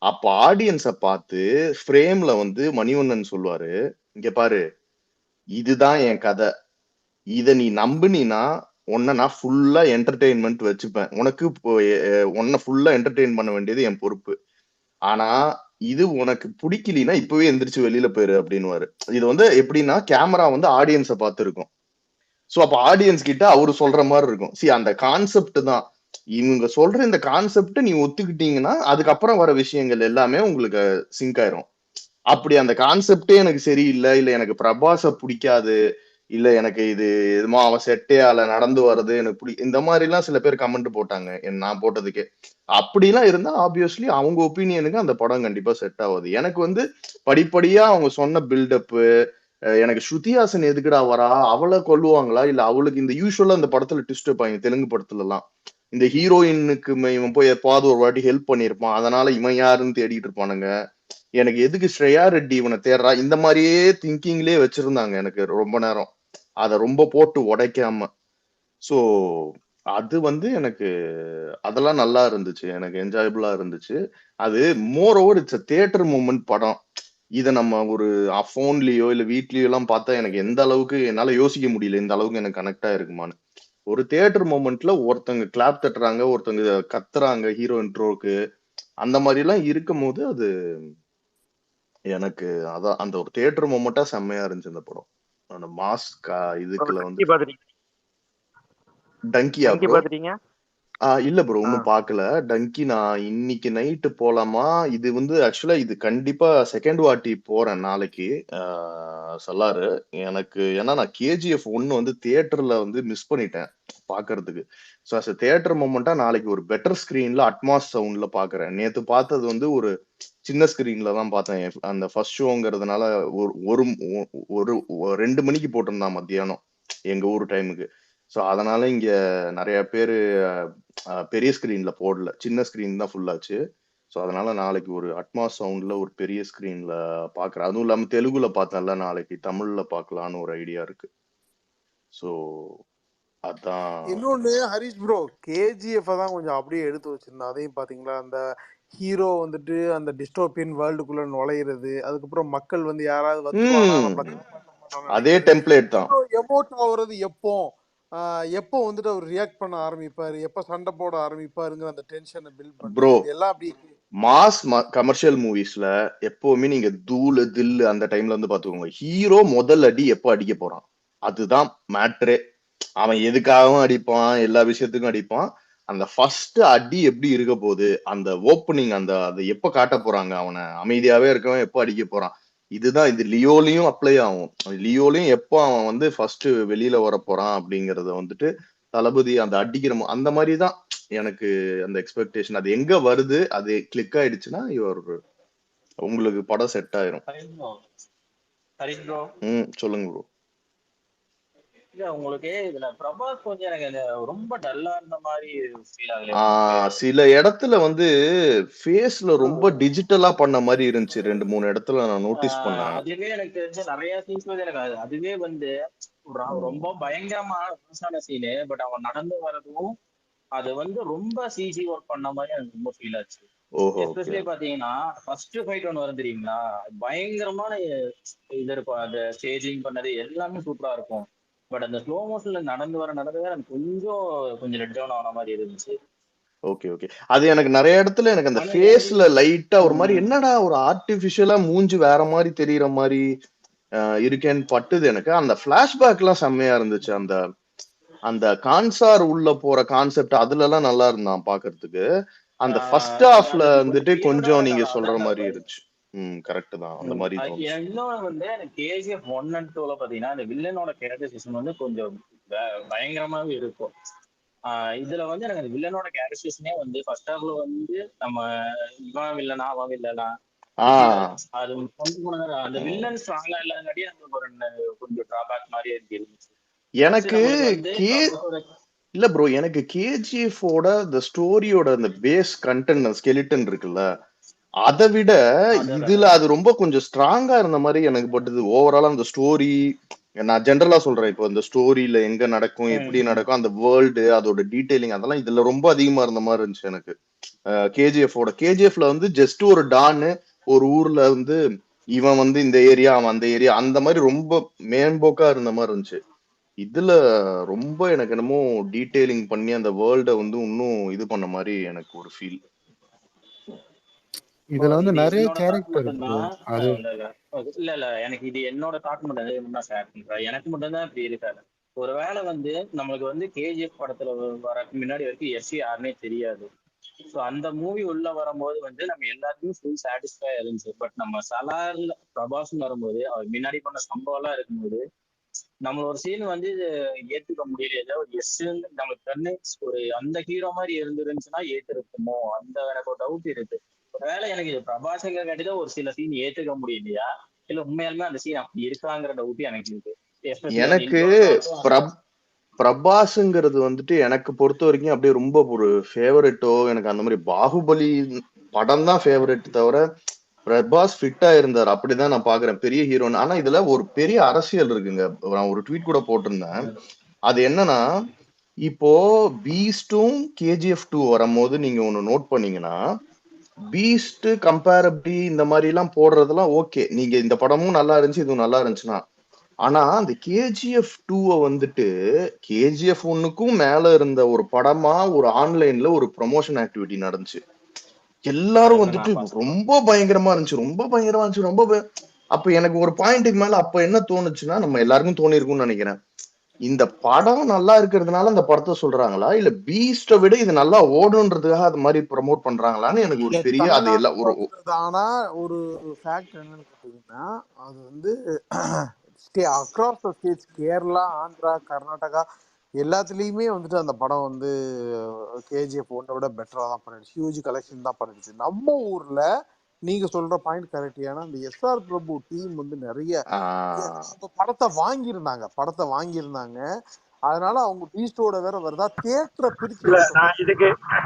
அப்ப ஆடியன்ஸ பார்த்து ஃப்ரேம்ல வந்து மணிவண்ணன் சொல்லுவாரு, "இங்க பாரு, இதுதான் என் கதை. இத நீ நம்புனீன்னா, உன்ன நான் ஃபுல்லா என்டர்டெயின்மென்ட் வச்சுப்பேன். உனக்கு இப்போ உன்ன ஃபுல்லா என்டர்டெயின் பண்ண வேண்டியது என் பொறுப்பு. ஆனா, இது உனக்கு புடிக்கலின்னா இப்பவே எந்திரிச்சு வெளில போயிரு" அப்படின்னுவாரு. இது வந்து எப்படின்னா, கேமரா வந்து ஆடியன்ஸ பார்த்து இருக்கும். சோ அப்ப ஆடியன்ஸ் கிட்ட அவரு சொல்ற மாரி இருக்கும். அந்த கான்செப்ட் தான். இவங்க சொல்ற இந்த கான்செப்ட் நீ ஒத்துக்கிட்டீங்கன்னா, அதுக்கப்புறம் வர விஷயங்கள் எல்லாமே உங்களுக்கு சிங்க் ஆயிரும். அப்படி அந்த கான்செப்ட்டே எனக்கு சரியில்ல, இல்ல எனக்கு பிரபாஸ புடிக்காது, இல்ல எனக்கு இது என்னமோ அவன் செட்டே ஆகல, நடந்து வர்றது எனக்கு இந்த மாரிலாம் சில பேர் கமெண்ட் போட்டாங்க. நான் போட்டதுக்கே. அப்படிலாம் இருந்தா ஆப்வியஸ்லி அவங்க ஒப்பீனியனுக்கு அந்த படம் கண்டிப்பா செட் ஆவாது. எனக்கு வந்து படிப்படியா அவங்க சொன்ன பில்டப் எனக்கு ஸ்ருதி ஹாசன் எதுக்குடா வரா? அவள கொல்லுவாங்களா? இல்ல அவளுக்கு இந்த யூசுவலா இந்த படத்துல ட்விஸ்ட் வைப்பாங்க. தெலுங்கு படத்துலலாம். இந்த ஹீரோயினுக்கு இவன் போய் எப்பாவது ஒரு வாட்டி ஹெல்ப் பண்ணியிருப்பான். அதனால இவன் யாருன்னு தேடிட்டு இருப்பானுங்க. எனக்கு எதுக்கு ஸ்ரேயா ரெட்டி இவன தேடுறா? இந்த மாரியே திங்கிங்லயே வச்சிருந்தாங்க எனக்கு ரொம்ப நேரம். அத ரொம்ப போட்டு உடைக்காம. சோ அது வந்து எனக்கு அதெல்லாம் நல்லா இருந்துச்சு. எனக்கு என்ஜாயபிளா இருந்துச்சு. அது more over it's a theatre movement படம். இத நம்ம ஒரு ஃபோன்லயோ, இல்ல வீட்லயோலாம் பார்த்தா எனக்கு எந்த அளவுக்கு என்னால யோசிக்க முடியல. இந்த அளவுக்கு எனக்கு கனெக்ட் ஆயிருக்குமான்னு. ஒரு தியேட்டர் மொமெண்ட்ல ஒருத்தங்க கிளாப் தட்டுறாங்க, ஒருத்தங்க கத்துறாங்க ஹீரோ இன்ட்ரோக்கு. அந்த மாரிலாம் இருக்கும்போது அது எனக்கு அதான் அந்த ஒரு தியேட்டர் மொமெண்ட்டா செம்மையா இருந்துச்சு இந்த படம். அந்த மாஸ் ப்ரோ இதுக்குள்ள டங்கி வந்துட்டு. பாத்துட்டீங்க? டங்கியா டங்கி ப்ரோ? பாத்துட்டீங்க? இல்ல ப்ரோ. ஆ. இன்னும் பாக்கல. டங்கி நான் இன்னைக்கு நைட்டு போலாமா? இது வந்து ஆக்சுவலா இது கண்டிப்பா செகண்ட் வாட்டி போறேன் நாளைக்கு. ஆ சல்லாரு. ஏன்னா நான் கேஜிஎஃப் 1 வந்து தியேட்டர்ல வந்து மிஸ் பண்ணிட்டேன் பாக்கறதுக்கு. அஸ் அ தியேட்டர் மொமெண்ட்டா நாளைக்கு ஒரு பெட்டர் ஸ்கிரீன்ல அட்மாஸ் சவுண்ட்ல பாக்குறேன். நேத்து பார்த்தது வந்து ஒரு சின்ன ஸ்கிரீன்ல தான் பார்த்தேன். அந்த ஃபர்ஸ்ட் ஷோங்கிறதுனால ஒரு ஒரு ஒரு 2 மணிக்கு போட்டிருந்தான் மத்தியானம். எங்க ஊர் டைமுக்கு. அதனால இங்க நெறைய பேரு பெரிய ஸ்கிரீன்ல போடல. சின்ன ஸ்கிரீன் தான் ஃபுல் ஆச்சு. அதனால நாளைக்கு ஒரு அட்மாஸ் சவுண்ட்ல ஒரு பெரிய ஸ்கிரீன்ல பார்க்குறேன். அதுவும் இல்லாம தெலுங்குல பார்த்தேன்ல நாளைக்கு தமிழ்ல பார்க்கலான்னு ஒரு ஐடியா இருக்கு. ஸோ அதான். இன்னொன்னு ஹரிஷ் ப்ரோ, கேஜிஎஃப் தான் கொஞ்சம் அப்படியே எடுத்து வச்சிருந்தேன். அதையும் பாத்தீங்களா? அந்த ஹீரோ வந்துட்டு அந்த டிஸ்டோபியன் வேர்ல்டுக்குள்ள நுழையிறது, அதுக்கப்புறம் மக்கள் வந்து யாராவது வந்துருவானா ம். நம்மள காப்பாற்ற மாட்டான்னு அதே நினைக்கிறது, டெம்ப்ளேட் தான். ஹீரோ எமோட் ஆகுறது எப்போ, எப்போ வந்துட்டு அவர் ரியாக்ட் பண்ண ஆரம்பிப்பாரு, எப்போ சண்டை போட ஆரம்பிப்பாருங்கிற அந்த டென்ஷனை பில்ட் ப்ரோ பண்றது, இது எல்லாம் அப்படி மாஸ் கமர்ஷியல் மூவிஸ்ல எப்பவுமே நீங்க தூளு, தில்லு அந்த டைம்ல வந்து பாத்துக்கோங்க. ஹீரோ முதல் அடி எப்ப அடிக்க போறான்? அதுதான் மேட்ரே. அவன் எதுக்காகவும் அடிப்பான், எல்லா விஷயத்துக்கும் அடிப்பான். அந்த ஃபர்ஸ்ட் அடி எப்படி இருக்க போகுது? அந்த ஓப்பனிங் அத எப்ப காட்ட போறாங்க? அவன அமைதியாவே இருக்கவன் எப்ப அடிக்க போறான்? இதுதான் இது லியோலயும் அப்ளை ஆகும். லியோலயும் எப்போ அவன் வந்து ஃபர்ஸ்ட் வெளியில வரப்போறான் அப்படிங்கறத வந்துட்டு தளபதி அந்த அடிக்கிற அந்த மாதிரி தான் எனக்கு அந்த எக்ஸ்பெக்டேஷன். அது எங்க வருது? அது கிளிக் ஆயிடுச்சுன்னா உங்களுக்கு படம் செட் ஆயிரும். ஹரிஷ் ப்ரோ, சொல்லுங்க ப்ரோ. இல்ல உங்களுக்கு இதுல பிரபாஸ் கொஞ்சம் எனக்கு ரொம்ப டல்லா இருந்த மாதிரி ஃபீல் ஆகல உங்களுக்கு? சில இடத்துல வந்து ஃபேஸ்ல ரொம்ப டிஜிட்டலா பண்ண மாதிரி இருந்துச்சு. 2-3 இடத்துல நான் நோட்டீஸ் பண்ணேன். அதுவே எனக்கு தெரிஞ்ச நிறைய சீன்ஸ் வந்து எனக்கு அதுவே வந்து ரொம்ப பயங்கரமான மோசமான சீனு. பட் அவன் நடந்து வர்றதும் அது வந்து ரொம்ப சிஜி ஒர்க் பண்ண மாதிரி எனக்கு ரொம்ப ஃபீல் ஆச்சு. எஸ்பெஷலி பாத்தீங்கன்னா ஃபர்ஸ்ட் ஃபைட் ஒன்று வரும் தெரியுங்களா? பயங்கரமான இது இருக்கும். அந்த ஸ்டேஜிங் பண்ணது எல்லாமே சூப்பரா இருக்கும். பட் அந்த ஸ்லோ மோஷன்ல நடந்து வர எனக்கு கொஞ்சம் லெட் டவுன் ஆன மாதிரி இருந்துச்சு. Okay, okay. அது எனக்கு நெறைய இடத்துல எனக்கு அந்த ஃபேஸ்ல லைட்டா ஒரு மாரி என்னடா ஒரு ஆர்டிபிஷியலா மூஞ்சி வேற மாரி தெரியிற மாரி இருக்கேன்னு பட்டுது எனக்கு. அந்த ஃபிளாஷ்பேக்லாம் செம்மையா இருந்துச்சு. அந்த அந்த கான்சார் உள்ள போற கான்செப்ட் அதுலலாம் நல்லா இருந்தான் பாக்குறதுக்கு. அந்த ஃபர்ஸ்ட் ஹாஃப்ல வந்துட்டு கொஞ்சம் நீங்க சொல்ற மாரி இருந்துச்சு. கரெக்ட் தான். அந்த மாரி தோணுச்சு. இன்னொன்னு வந்து எனக்கு கேஜிஎஃப் 1 and 2ல பாத்தீங்கன்னா இந்த வில்லனோட கேரக்டரைசேஷன் வந்து கொஞ்சம் பயங்கரமாவே இருக்கும். இதுல வந்து எனக்கு அந்த வில்லனோட கேரக்டரைசேஷனே வந்து ஃபர்ஸ்ட் ஹாஃப்ல வந்து நம்ம இவன் வில்லனா அவன் வில்லனா அது அந்த வில்லன் ஸ்ட்ராங்கா இல்லாதங்காட்டி நமக்கு கொஞ்சம் டிராபேக் மாதிரி இருந்துச்சு. எனக்கு இல்ல ப்ரோ, எனக்கு கேஜிஎஃபோட இந்த ஸ்டோரியோட அந்த பேஸ் கண்டென்ட் ஸ்கெலிட்டன் இருக்குல்ல, அதை விட இதுல அது ரொம்ப கொஞ்சம் ஸ்ட்ராங்கா இருந்த மாதிரி எனக்கு பட்டுது. ஓவராலா அந்த ஸ்டோரி நான் ஜென்ரலா சொல்றேன். இப்போ இந்த ஸ்டோரியில எங்க நடக்கும், எப்படி நடக்கும், அந்த வேர்ல்டு அதோட டீடைலிங் அதெல்லாம் இதுல ரொம்ப அதிகமா இருந்த மாதிரி இருந்துச்சு எனக்கு. கேஜிஎஃப்ல வந்து ஜஸ்ட் ஒரு டான்னு ஒரு ஊர்ல வந்து இவன் வந்து இந்த ஏரியா அவன் அந்த ஏரியா அந்த மாதிரி ரொம்ப மேம்போக்கா இருந்த மாதிரி இருந்துச்சு. இதுல ரொம்ப எனக்கு என்னமோ டீடைலிங் பண்ணி அந்த வேர்ல்ட வந்து இன்னும் இது பண்ண மாதிரி எனக்கு ஒரு ஃபீல். இதுல வந்து இது நிறைய என்னோட தாட் கேரக்டர் மட்டும்தான். அது இல்ல எனக்கு இது என்னோட தாட் மட்டும் தான் ஷேர் பண்றேன். எனக்கு மட்டும் தான் இப்படி இருக்காது. ஒருவேளை வந்து நம்மளுக்கு வந்து கேஜிஎஃப் படத்துல வர முன்னாடி வரைக்கும் எஸ் யாருன்னே தெரியாது. ஸோ அந்த மூவி உள்ள வரும்போது வந்து நம்ம எல்லாருக்குமே ஃபுல் சாட்டிஸ்ஃபை இருந்துச்சு. பட் நம்ம சலார்ல பிரபாஸ்னு வரும்போது அவர் முன்னாடி பண்ண சம்பவம் எல்லாம் இருக்கும்போது நம்ம ஒரு சீன் வந்து ஏத்துக்க முடியல. ஏதோ ஒரு எஸ் நம்மளுக்கு கண்ணு ஒரு அந்த ஹீரோ மாதிரி இருந்துருந்துச்சுன்னா ஏத்துருக்குமோ அந்த எனக்கு ஒரு டவுட் இருக்கு. ஒருவேளை எனக்கு இது பிரபாசங்க காட்டிதான் ஒரு சில சீன் ஏத்துக்க முடியலையா, இல்ல உண்மையாலுமே அந்த சீன் அப்படி இருக்காங்கிற டவுட் எனக்கு இருக்கு. எனக்கு பிரபாஸ்ங்கிறது வந்துட்டு எனக்கு பொறுத்த வரைக்கும் அப்படியே ரொம்ப ஒரு ஃபேவரட்டோ, எனக்கு அந்த மாதிரி பாகுபலி படம் தான் ஃபேவரட் தவிர பிரபாஸ் ஃபிட்டா இருந்தார் அப்படிதான் நான் பாக்குறேன் பெரிய ஹீரோன்னு. ஆனா இதுல ஒரு பெரிய அரசியல் இருக்குங்க. நான் ஒரு ட்வீட் கூட போட்டிருந்தேன். அது என்னன்னா, இப்போ பீஸ்டும் கேஜிஎஃப் 2 வரும்போது நீங்க ஒண்ணு நோட் பண்ணீங்கன்னா, பீஸ்ட் கம்பேரபிளி இந்த மாதிரி எல்லாம் போடுறதெல்லாம் ஓகே, நீங்க இந்த படமும் நல்லா இருந்துச்சு இதுவும் நல்லா இருந்துச்சுன்னா. ஆனா அந்த கேஜிஎஃப் 2 வந்துட்டு கேஜிஎஃப் 1க்கும் மேல இருந்த ஒரு படமா ஒரு ஆன்லைன்ல ஒரு ப்ரொமோஷன் ஆக்டிவிட்டி நடந்துச்சு. எல்லாரும் வந்துட்டு ரொம்ப பயங்கரமா இருந்துச்சு. அப்ப எனக்கு ஒரு பாயிண்ட்டுக்கு மேல அப்ப என்ன தோணுச்சுன்னா, நம்ம எல்லாருக்கும் தோணி இருக்கும்னு நினைக்கிறேன், இந்த படம் நல்லா இருக்கிறதுனால அந்த படத்தை சொல்றாங்களா, இல்ல பீஸ்ட விட இது நல்லா ஓடுன்றதுக்காக அது மாதிரி ப்ரமோட் பண்றாங்களான்னு எனக்கு ஒரு பெரிய அது எல்லாம் ஒரு ஆனா ஒரு ஃபேக்ட் என்னன்னு கேட்டீங்கன்னா, அது வந்து across the states Kerala, Andhra, Karnataka எல்லாத்துலேயுமே வந்துட்டு அந்த படம் வந்து கேஜிஎஃப் 1 விட பெட்டரா தான் பண்ணிடுச்சு. ஹியூஜ் கலெக்ஷன் தான் பண்ணிடுச்சு. நம்ம ஊர்ல நீங்க சொல்ற பாயிண்ட் கரெக்ட். ஏன்னா இந்த எஸ்ஆர் பிரபு டீம் வந்து நிறைய படத்தை வாங்கியிருந்தாங்க. அதனால அவங்க பீஸ்டோட வேற வருதா தியேட்டரை பிரிச்சு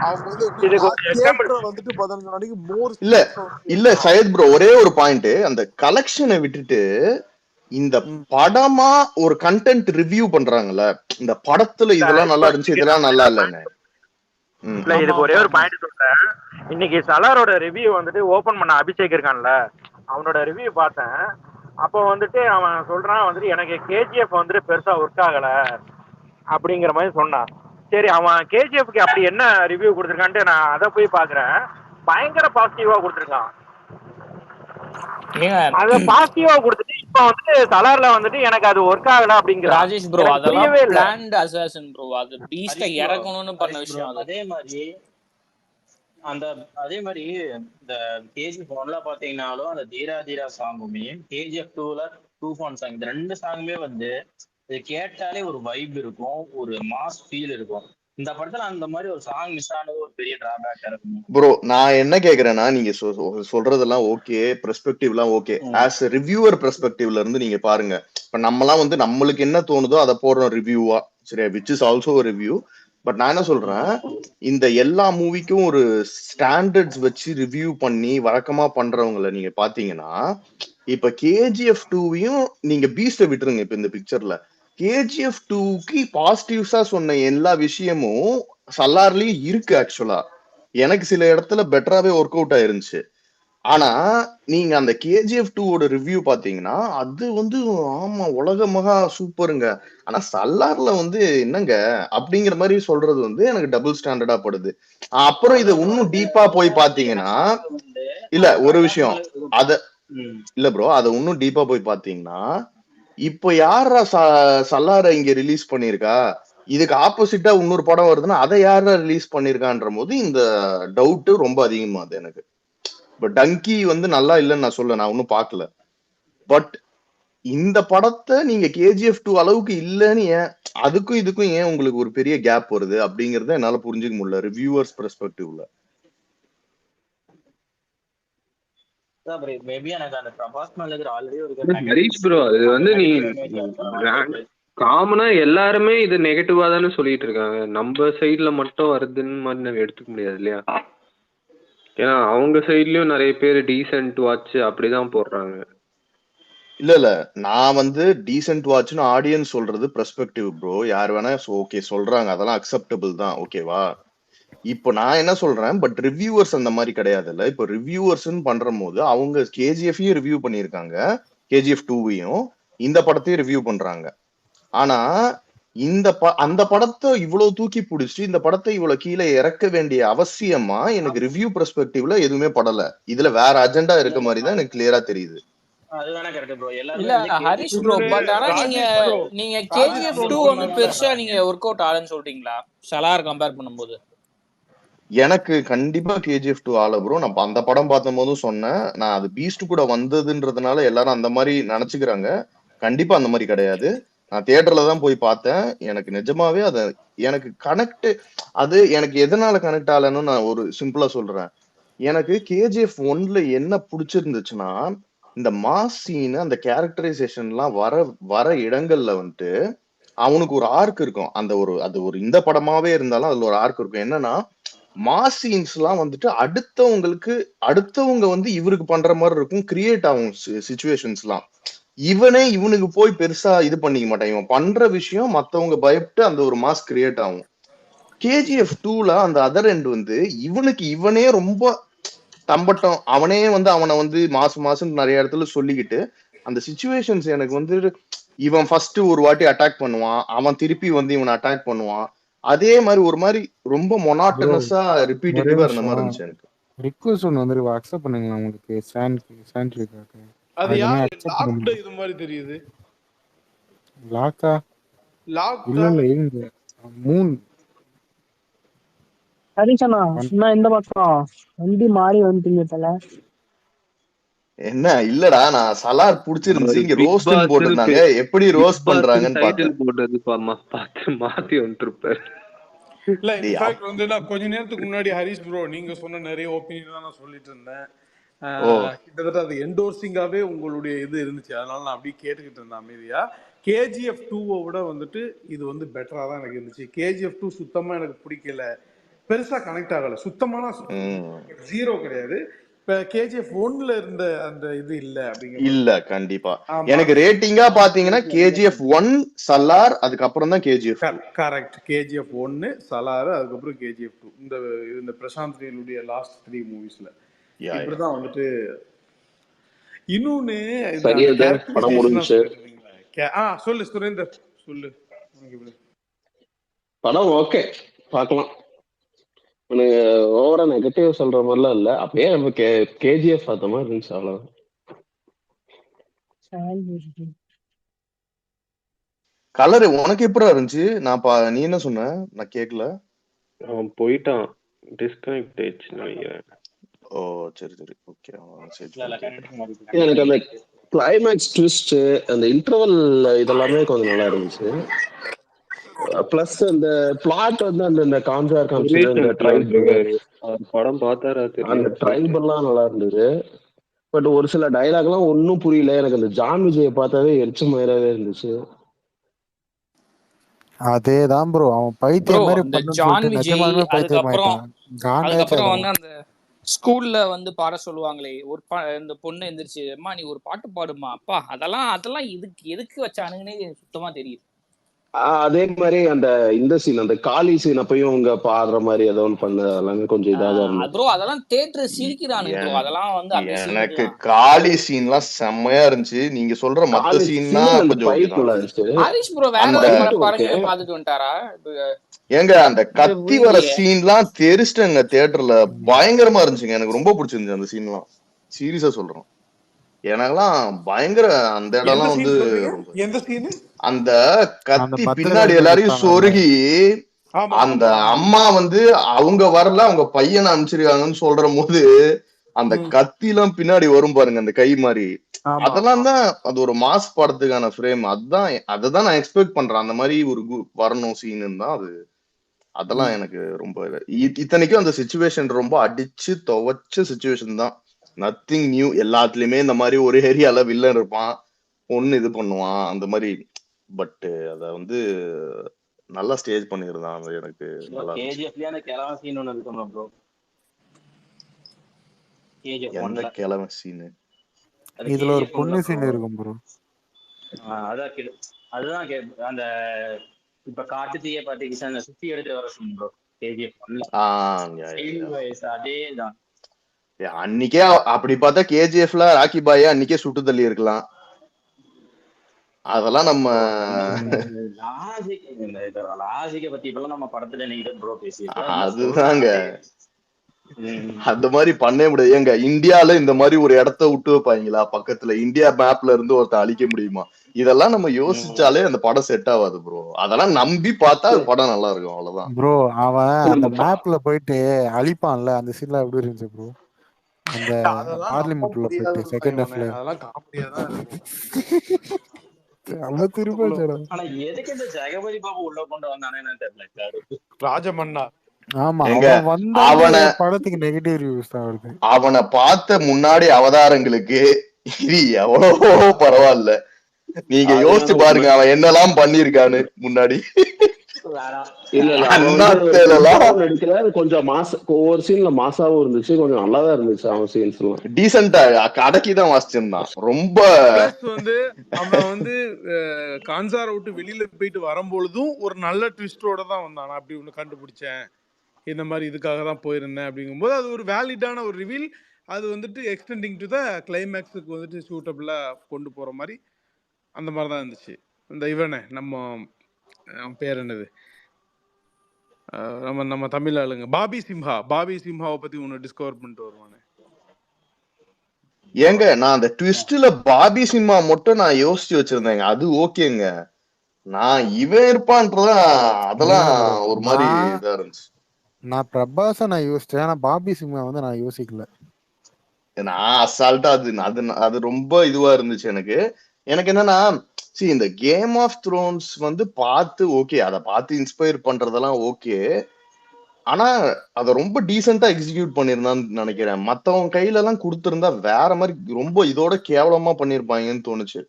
அவங்க வந்து தியேட்டரை வந்துட்டு 15 நாளைக்கு மோர் இல்ல சையத் ப்ரோ, ஒரே ஒரு பாயிண்ட், அந்த கலெக்ஷனை விட்டுட்டு இந்த படமா ஒரு கண்டென்ட் ரிவ்யூ பண்றாங்கல்ல, இந்த படத்துல இதெல்லாம் நல்லா இருந்துச்சு இதெல்லாம் நல்லா இல்லன்னு. இதுக்கு ஒரே ஒரு பாயிண்ட் சொல்றேன். இன்னைக்கு சலாரோட ரிவ்யூ வந்துட்டு ஓபன் பண்ண அபிஷேக் இருக்கான்ல, அவனோட ரிவ்யூ பார்த்தேன். அப்போ வந்துட்டு அவன் சொல்றான் வந்துட்டு எனக்கு கேஜிஎஃப் வந்துட்டு பெருசா ஒர்க் ஆகல அப்படிங்கிற மாதிரி சொன்னான். சரி, அவன் கேஜிஎஃப்க்கு அப்படி என்ன ரிவ்யூ கொடுத்துருக்கான்ட்டு நான் அதை போய் பாக்குறேன். பயங்கர பாசிட்டிவா கொடுத்துருக்கான். அத பாசிட்டிவா கொடுத்துட்டு இப்ப வந்துட்டு சலார்ல வந்துட்டு எனக்கு அது ஒர்க் ஆகல அப்படிங்கிற ராஜேஷ் ப்ரோ, அதெல்லாம் பிளான்ட் அசாசின் ப்ரோ. அது பீஸ்ட இறக்கணும்னு பண்ண விஷயம். அதே மாதிரி இந்த கேஜிஎஃப் 1ல பாத்தீங்கன்னாலும் அந்த தீரா தீரா சாங்குமே, கேஜிஎஃப் 2ல டூஃபான் சாங், இந்த 2 சாங்குமே வந்து இது கேட்டாலே ஒரு வைப் இருக்கும், ஒரு மாஸ் ஃபீல் இருக்கும். இந்த படத்துல அந்த மாதிரி ஒரு சாங் மிஸ் ஆனது ஒரு பெரிய டிராபேக் இருக்கும். ப்ரோ நான் என்ன கேக்குறேன்னா, நீங்க சொல்றதெல்லாம் ஓகே, பெர்ஸ்பெக்டிவ்லாம் ஓகே. ஆஸ் எ ரிவ்யூவர் பெர்ஸ்பெக்டிவ்ல இருந்து நீங்க பாருங்க. இப்ப நம்மலாம் வந்து நம்மளுக்கு என்ன தோணுதோ அதை போடுறோம் ரிவ்யூவா, சரியா, which is also review. But நான் என்ன சொல்றேன், இந்த எல்லா மூவிக்கும் ஒரு ஸ்டாண்டர்ட்ஸ் வச்சு ரிவ்யூ பண்ணி வழக்கமா பண்றவங்களை நீங்க பாத்தீங்கன்னா, இப்ப கேஜிஎஃப் 2வையும் நீங்க பீஸ்ட விட்டுருங்க. இப்ப இந்த பிக்சர்ல கேஜிஎஃப் 2க்கு பாசிட்டிவ்ஸா சொன்ன எல்லா விஷயமும் சல்லார்லயும் இருக்கு. ஆக்சுவலா எனக்கு சில இடத்துல பெட்டராவே ஒர்க் அவுட் ஆயிருந்துச்சு. ஆனா நீங்க அந்த கேஜிஎஃப் 2ஓட ரிவ்யூ பாத்தீங்கன்னா அது வந்து ஆமா உலக மகா சூப்பருங்க, ஆனா சல்லார்ல வந்து என்னங்க அப்படிங்கிற மாதிரி சொல்றது வந்து எனக்கு டபுள் ஸ்டாண்டர்டா படுது. அப்புறம் இதை இன்னும் டீப்பா போய் பாத்தீங்கன்னா, இல்ல ஒரு விஷயம் அத இல்ல ப்ரோ, அதை இன்னும் டீப்பா போய் பாத்தீங்கன்னா, இப்ப யாரா சல்லார இங்க ரிலீஸ் பண்ணிருக்கா, இதுக்கு ஆப்போசிட்டா இன்னொரு படம் வருதுன்னா அதை யாரா ரிலீஸ் பண்ணிருக்கான்ற போது இந்த டவுட் ரொம்ப அதிகமாகுது எனக்கு. இப்ப டங்கி வந்து நல்லா இல்லைன்னு நான் சொல்ல, நான் ஒன்னும் பாக்கல. பட் இந்த படத்தை நீங்க கேஜிஎஃப் 2 அளவுக்கு இல்லைன்னு ஏன், அதுக்கும் இதுக்கும் ஏன் உங்களுக்கு ஒரு பெரிய கேப் வருது அப்படிங்கறத என்னால புரிஞ்சுக்க முடியல ரிவ்யூவர்ஸ் பெர்ஸ்பெக்டிவ்ல. ஹரிஷ் ப்ரோ, அது வந்து நீ காமனா எல்லாருமே இது நெகட்டிவா தானே சொல்லிட்டு இருக்காங்க, நம்ம சைட்ல மட்டும் வருதுன்னு மாதிரி எடுத்துக்க முடியாது இல்லையா? ஏன்னா அவங்க சைட்லயும் நிறைய பேர் டீசென்ட் வாட்ச் அப்படிதான் போடுறாங்க. இல்ல நான் வந்து டீசென்ட் வாட்ச்னு ஆடியன்ஸ் சொல்றது பெர்ஸ்பெக்டிவ் ப்ரோ. யார் வேணா ஓகே சொல்றாங்க, அதெல்லாம் அக்செப்டபிள் தான், ஓகேவா? இப்போ நான் என்ன சொல்றேன், பட் ரிவ்யூவர்ஸ் அந்த மாதிரி கிடையாதுல்ல. இப்போ ரிவ்யூவர்ஸ்ன்னு பண்ற போது அவங்க கேஜிஎஃப்யும் ரிவ்யூ பண்ணியிருக்காங்க, கேஜிஎஃப் 2வையும் இந்த படத்தையும் ரிவ்யூ பண்றாங்க. ஆனா இந்த அந்த படத்தை இவ்வளவு தூக்கி பிடிச்சி இந்த படத்தை இவ்வளவு கீழே இறக்க வேண்டிய அவசியமா எனக்கு ரிவ்யூ பெர்ஸ்பெக்டிவ்ல எதுவுமே படல. இதுல வேற அஜெண்டா இருக்க மாதிரி தான் எனக்கு கிளியரா தெரியுது. அதுதானே கரெக்ட் ப்ரோ. இல்ல எல்லாரும் ஹரிஷ் ப்ரோ, பட் ஆனா நீங்க ராஜேஷ் ப்ரோ நீங்க ராஜேஷ் கேஜிஎஃப் ப்ரோ 2 வந்து சொன்னார்ல, பெருசா நீங்க ஒர்க் அவுட் ஆகுதுன்னு சொல்றீங்களா சலார் கம்பேர் பண்ணும்போது? எனக்கு கண்டிப்பா கேஜிஎஃப் 2 ஆல ப்ரோ. நான் அந்த படம் பார்த்தும் போதும் சொன்னேன், நான் அது பீஸ்ட் கூட வந்ததுன்றதுனால எல்லாரும் அந்த மாதிரி நினைச்சுக்கிறாங்க. கண்டிப்பா அந்த மாதிரி கிடையாது. நான் தியேட்டர்ல தான் போய் பார்த்தேன். எனக்கு நிஜமாவே அது எனக்கு கனெக்ட், அது எனக்கு எதனால கனெக்ட் ஆகலன்னு நான் ஒரு சிம்பிளா சொல்றேன். எனக்கு கேஜிஎஃப் 1ல என்ன பிடிச்சிருந்துச்சுன்னா, இந்த மாஸ் சீன், அந்த கேரக்டரைசேஷன்லாம் வர வர இடங்கள்ல வந்துட்டு அவனுக்கு ஒரு ஆர்க் இருக்கும். அந்த ஒரு அது ஒரு இந்த படமாவே இருந்தாலும் அதுல ஒரு ஆர்க் இருக்கும். என்னன்னா மாஸ் சீன்ஸ் எல்லாம் வந்துட்டு அடுத்தவங்க வந்து இவருக்கு பண்ற மாதிரி இருக்கும், கிரியேட் ஆகும் சிச்சுவேஷன்ஸ் எல்லாம். இவனுக்கு போய் பெருசா இது பண்ணிக்க மாட்டான். இவன் பண்ற விஷயம் மத்தவங்க பயப்பட்டு அந்த ஒரு மாஸ் கிரியேட் ஆகும். கேஜிஎஃப் 2ல அந்த அதர் எண்ட் வந்து இவனே ரொம்ப தம்பட்டம், அவனே வந்து அவனை வந்து மாசம் நிறைய இடத்துல சொல்லிக்கிட்டு அந்த சிச்சுவேஷன்ஸ் எனக்கு வந்து இவன் ஃபர்ஸ்ட் ஒரு வாட்டி அட்டாக் பண்ணுவான், அவன் திருப்பி வந்து இவனை அட்டாக் பண்ணுவான். அதே மாதிரி ஒரு மாதிரி ரொம்ப ப்ரோ மொனாட்டனஸா ஒரே ரிப்பீட்டேட்டிவா இருந்த நிமிஷம், மாதிரி இருந்துச்சு எனக்கு. ரிக்வெஸ்ட் ஒன்று வந்து அக்செப்ட் பண்ணுங்களா உங்களுக்கு சாண்ட்ரிக்காக? அது அதுக்கு யாரு அக்செப்ட் பண்ண லாக்டு முடியும். இது மாதிரி தெரியுது? லாக்கா இல்ல லாக்டா இல்ல இருங்க. மூன் ஹரிசனா நான் இந்த பக்கம் வண்டி மாறி வந்துட்டீங்க போல. என்ன இல்லடா, நான் சலார் புடிச்சிருந்துச்சு, இங்க பிக் ரோஸ்ட்னு பாஸ்ன்னு போட்டிருந்தாங்க, எப்படி பிக் ரோஸ்ட் பாஸ்ன்னு பண்றாங்கன்னு டைட்டில் பார்த்தேன். போட்டது பார்த்து மாத்தி வந்துருப்பாரு. இல்ல டேய் இன்ஃபேக்ட் வந்து நான் கொஞ்ச நேரத்துக்கு முன்னாடி ஹரிஷ் ப்ரோ நீங்க சொன்ன நிறைய ஒப்பீனியன் நான் சொல்லிட்டு இருந்தேன். ஓ கிட்டத்தட்ட அது என்டோர்சிங்காவே உங்களுடைய இது இருந்துச்சு, அதனால நான் அப்படியே கேட்டுக்கிட்டு இருந்தேன் அமைதியா. கேஜிஎஃப் 2 விட வந்துட்டு இது வந்து பெட்டரா தான் எனக்கு இருந்துச்சு. கேஜிஎஃப் 2 சுத்தமா எனக்கு பிடிக்கல, பெருசா கனெக்ட் ஆகல, சுத்தமான ஜீரோ கிடையாது. இப்ப கேஜிஎஃப் 1ல இருந்த அந்த இது இல்ல அப்படிங்கிற மாதிரி. இல்ல கண்டிப்பா ஆமா, எனக்கு ரேட்டிங்கா பாத்தீங்கன்னா கேஜிஎஃப் 1 சலார், அதுக்கப்புறம் தான் கேஜிஎஃப் 2. கரெக்ட். கேஜிஎஃப் 1 சலார், அதுக்கப்புறம் கேஜிஎஃப் 2. இந்த பிரசாந்த் நீலுடைய லாஸ்ட் 3 மூவிஸ்ல இப்படிதான் வந்துட்டு. இன்னொன்னு இந்த சரியா தான் படம் கேரக்டரைசேஷன் முடிஞ்சுச்சு. சொல்லு சுரேந்தர் சொல்லு. படம் ஓகே, பார்க்கலாம். எனக்கு ஓவரா நெகட்டிவ் சொல்ற மாதிரிலாம் இல்ல, அப்படியே நம்ம கேஜிஎஃப் பார்த்த மாதிரி இருந்துச்சு, அவ்வளவுதான். கலர் உனக்கு எப்படி இருந்துச்சு? நீ என்ன சொன்ன? நான் கேக்கல. அவன் போயிட்டான், டிஸ்கனெக்ட் ஆயிடுச்சுன்னு நினைக்கிறேன். ஓ சரி சரி ஓகே. எனக்கு அந்த கிளைமேக்ஸ் ட்விஸ்ட், அந்த இன்டர்வல் இதெல்லாமே கொஞ்சம் நல்லா இருந்துச்சு. பிளஸ் அந்த பிளாட் வந்து அந்த கான்சார் காமிச்சது, அந்த படம் பார்த்தாரா அந்த ட்ரைப் எல்லாம் நல்லா இருந்தது. பட் ஒரு சில டைலாக் எல்லாம் ஒன்னும் புரியல எனக்கு. அந்த ஜான் விஜயை பார்த்தாவே எரிச்ச மயிராவே இருந்துச்சு. அதேதான் ப்ரோ, அவன் பைத்தியம் மாதிரி பண்ணுன்னு சொல்லிட்டு நிஜமாலுமே பைத்தியம் ஆயிட்டான். அதுக்கப்புறம் வந்து அந்த ஸ்கூல்ல வந்து பாட சொல்லுவாங்களே, ஒரு இந்த பொண்ணு எந்திரிச்சு, அம்மா நீ ஒரு பாட்டு பாடுமா, அப்பா அதெல்லாம் எதுக்கு வச்சானுங்கன்னே சுத்தமா தெரியுது. அதே மாதிரி அந்த இந்த சீன், அந்த காளி சீன் அப்பயும் அவங்க பாடுற மாதிரி ஏதோ ஒன்று பண்ணது, எல்லாமே கொஞ்சம் இதாக இருந்தது ப்ரோ. அதெல்லாம் தியேட்டர் சிரிக்கிறானுங்க ப்ரோ, அதெல்லாம் வந்து அப்படியே எனக்கு காளி சீன்லாம் செம்மையா இருந்துச்சு. நீங்க சொல்ற மத்த சீன்னா கொஞ்சம் ஹரிஷ் ப்ரோ வேற படங்களை பார்த்துட்டு வந்துட்டாரா? ஏங்க அந்த கத்தி வர சீன்லாம் தெரிச்சிட்டேங்க தியேட்டர்ல, பயங்கரமா இருந்துச்சுங்க. எனக்கு ரொம்ப பிடிச்சிருந்துச்சு அந்த சீன்லாம், சீரியஸா சொல்றேன். எனக்கெல்லாம் பயங்கர அந்த இடம்லாம் வந்து அந்த கத்தி பின்னாடி எல்லாரையும் சொருகி அந்த அம்மா வந்து அவங்க வரல, அவங்க பையனை அனுப்பிச்சிருக்காங்கன்னு சொல்ற போது அந்த கத்தி எல்லாம் பின்னாடி வரும் பாருங்க, அந்த கை மாதிரி. அதெல்லாம் தான் அது ஒரு மாஸ் படத்துக்கான ஃப்ரேம். அததான் நான் எக்ஸ்பெக்ட் பண்றேன். அந்த மாதிரி ஒரு வரணும் சீனு தான் அது. அதெல்லாம் எனக்கு ரொம்ப இத்தனைக்கும் அந்த சிச்சுவேஷன் ரொம்ப அடிச்சு துவைச்ச சிச்சுவேஷன் தான். Nothing new. எல்லாத்துலயுமே இந்த மாதிரி ஒரு ஏரியால வில்லன் இருப்பான், ஒண்ணு இது பண்ணுவான் அந்த மாதிரி. பட் அத வந்து நல்லா ஸ்டேஜ் பண்ணிருந்தான். அது எனக்கு நல்லா எந்த கிழமை சீனு? இதுல ஒரு பொண்ணு சீன் இருக்கும் ப்ரோ. அதுதான் அந்த இப்ப காட்டு தீய பாத்தீங்கன்னா சுத்தி எடுத்து வர சீன் ப்ரோ. கேஜிஎஃப் ஒன்ல அதேதான். அன்னைக்கே அப்படி பார்த்தா கேஜிஎஃப்ல ராக்கி பாய அன்னைக்கே சுட்டு தள்ளி இருக்கலாம். அதெல்லாம் நம்ம லாஜிக்க பத்தி இப்பெல்லாம் நம்ம படத்துல நீங்க ப்ரோ பேசியிருக்கோம். அதுதாங்க அந்த மாதிரி பண்ணவே முடியாது. ஏங்க இந்தியால இந்த மாதிரி ஒரு இடத்த விட்டு வைப்பாங்களா? பக்கத்துல இந்தியா மேப்ல இருந்து ஒருத்த அழிக்க முடியுமா? இதெல்லாம் நம்ம யோசிச்சாலே அந்த படம் செட் ஆகாது ப்ரோ. அதெல்லாம் நம்பி பார்த்தா அது படம் நல்லா இருக்கும். அவ்வளவுதான் ப்ரோ. அவன் அந்த மேப்ல போயிட்டு அழிப்பான்ல, அந்த சீன்ல எப்படி இருந்துச்சு ப்ரோ? அந்த பார்லிமெண்ட்ல போயிட்டு செகண்ட் ஹாஃப்ல அதெல்லாம் காமெடியா தான் இருக்கும். அவன் திரும்ப ஆனா எதுக்கு இந்த ஜெகபதி பாபு உள்ள கொண்டு வந்தானே தெரியல. ராஜமன்னா ஆமா, அவனை படத்துக்கு நெகட்டிவ் ரிவ்யூஸ் தான் வருது. அவனை பார்த்த முன்னாடி அவதாரங்களுக்கு இது எவ்வளவோ பரவாயில்ல. நீங்க யோசிச்சு பாருங்க அவன் என்னெல்லாம் பண்ணிருக்கான்னு முன்னாடி. கொஞ்சம் ஒவ்வொரு சீன்ல மாசாவும் இருந்துச்சு, கொஞ்சம் நல்லாதான் இருந்துச்சு. அவன் சீன்ஸ் எல்லாம் டீசென்டா அடக்கிதான் வாசிச்சிருந்தான். ரொம்ப வந்து அவன் வந்து கான்சாரை விட்டு வெளியில போயிட்டு வரும்பொழுதும் ஒரு நல்ல ட்விஸ்டோட தான் வந்தான். நான் அப்படி ஒண்ணு கண்டுபிடிச்சேன், இந்த மாதிரி இதுக்காக தான் போயிருந்தேன் அப்படிங்கும்போது அது ஒரு வேலிடான ஒரு ரிவீல். அது வந்துட்டு எக்ஸ்டெண்டிங் டு த கிளைமேக்ஸுக்கு வந்துட்டு சூட்டபிளா கொண்டு போற மாதிரி அந்த மாதிரி தான் இருந்துச்சு. இந்த இவனே நம்ம பேர் என்னது, நம்ம தமிழ் ஆளுங்க பாபி சிம்ஹாவை பத்தி ஒன்னு டிஸ்கவர் பண்ணிட்டு வருவானே. ஏங்க நான் அந்த ட்விஸ்ட்ல பாபி சிம்ஹா மட்டும் நான் யோசிச்சு வச்சிருந்தேங்க. அது ஓகேங்க. நான் இவன் இருப்பான்றதா அதெல்லாம் ஒரு மாதிரி இதா இருந்துச்சு. நான் பிரபாஸ நான் யோசிச்சேன், ஆனா பாபி சிம்ஹா வந்து நான் யோசிக்கல. நான் அசால்ட்டா அது ரொம்ப இதுவா இருந்துச்சு எனக்கு. எனக்கு என்னன்னா இந்த கேம் ஆஃப் த்ரோன்ஸ் வந்து பார்த்து ஓகே, அதை பார்த்து இன்ஸ்பயர் பண்றதெல்லாம் ஓகே. ஆனா அத ரொம்ப டீசெண்டா எக்ஸிக்யூட் பண்ணிருந்தான்னு நினைக்கிறேன். மத்தவங்க கையில எல்லாம் கொடுத்திருந்தா வேற மாதிரி ரொம்ப இதோட கேவலமா பண்ணிருப்பாங்கன்னு தோணுச்சு.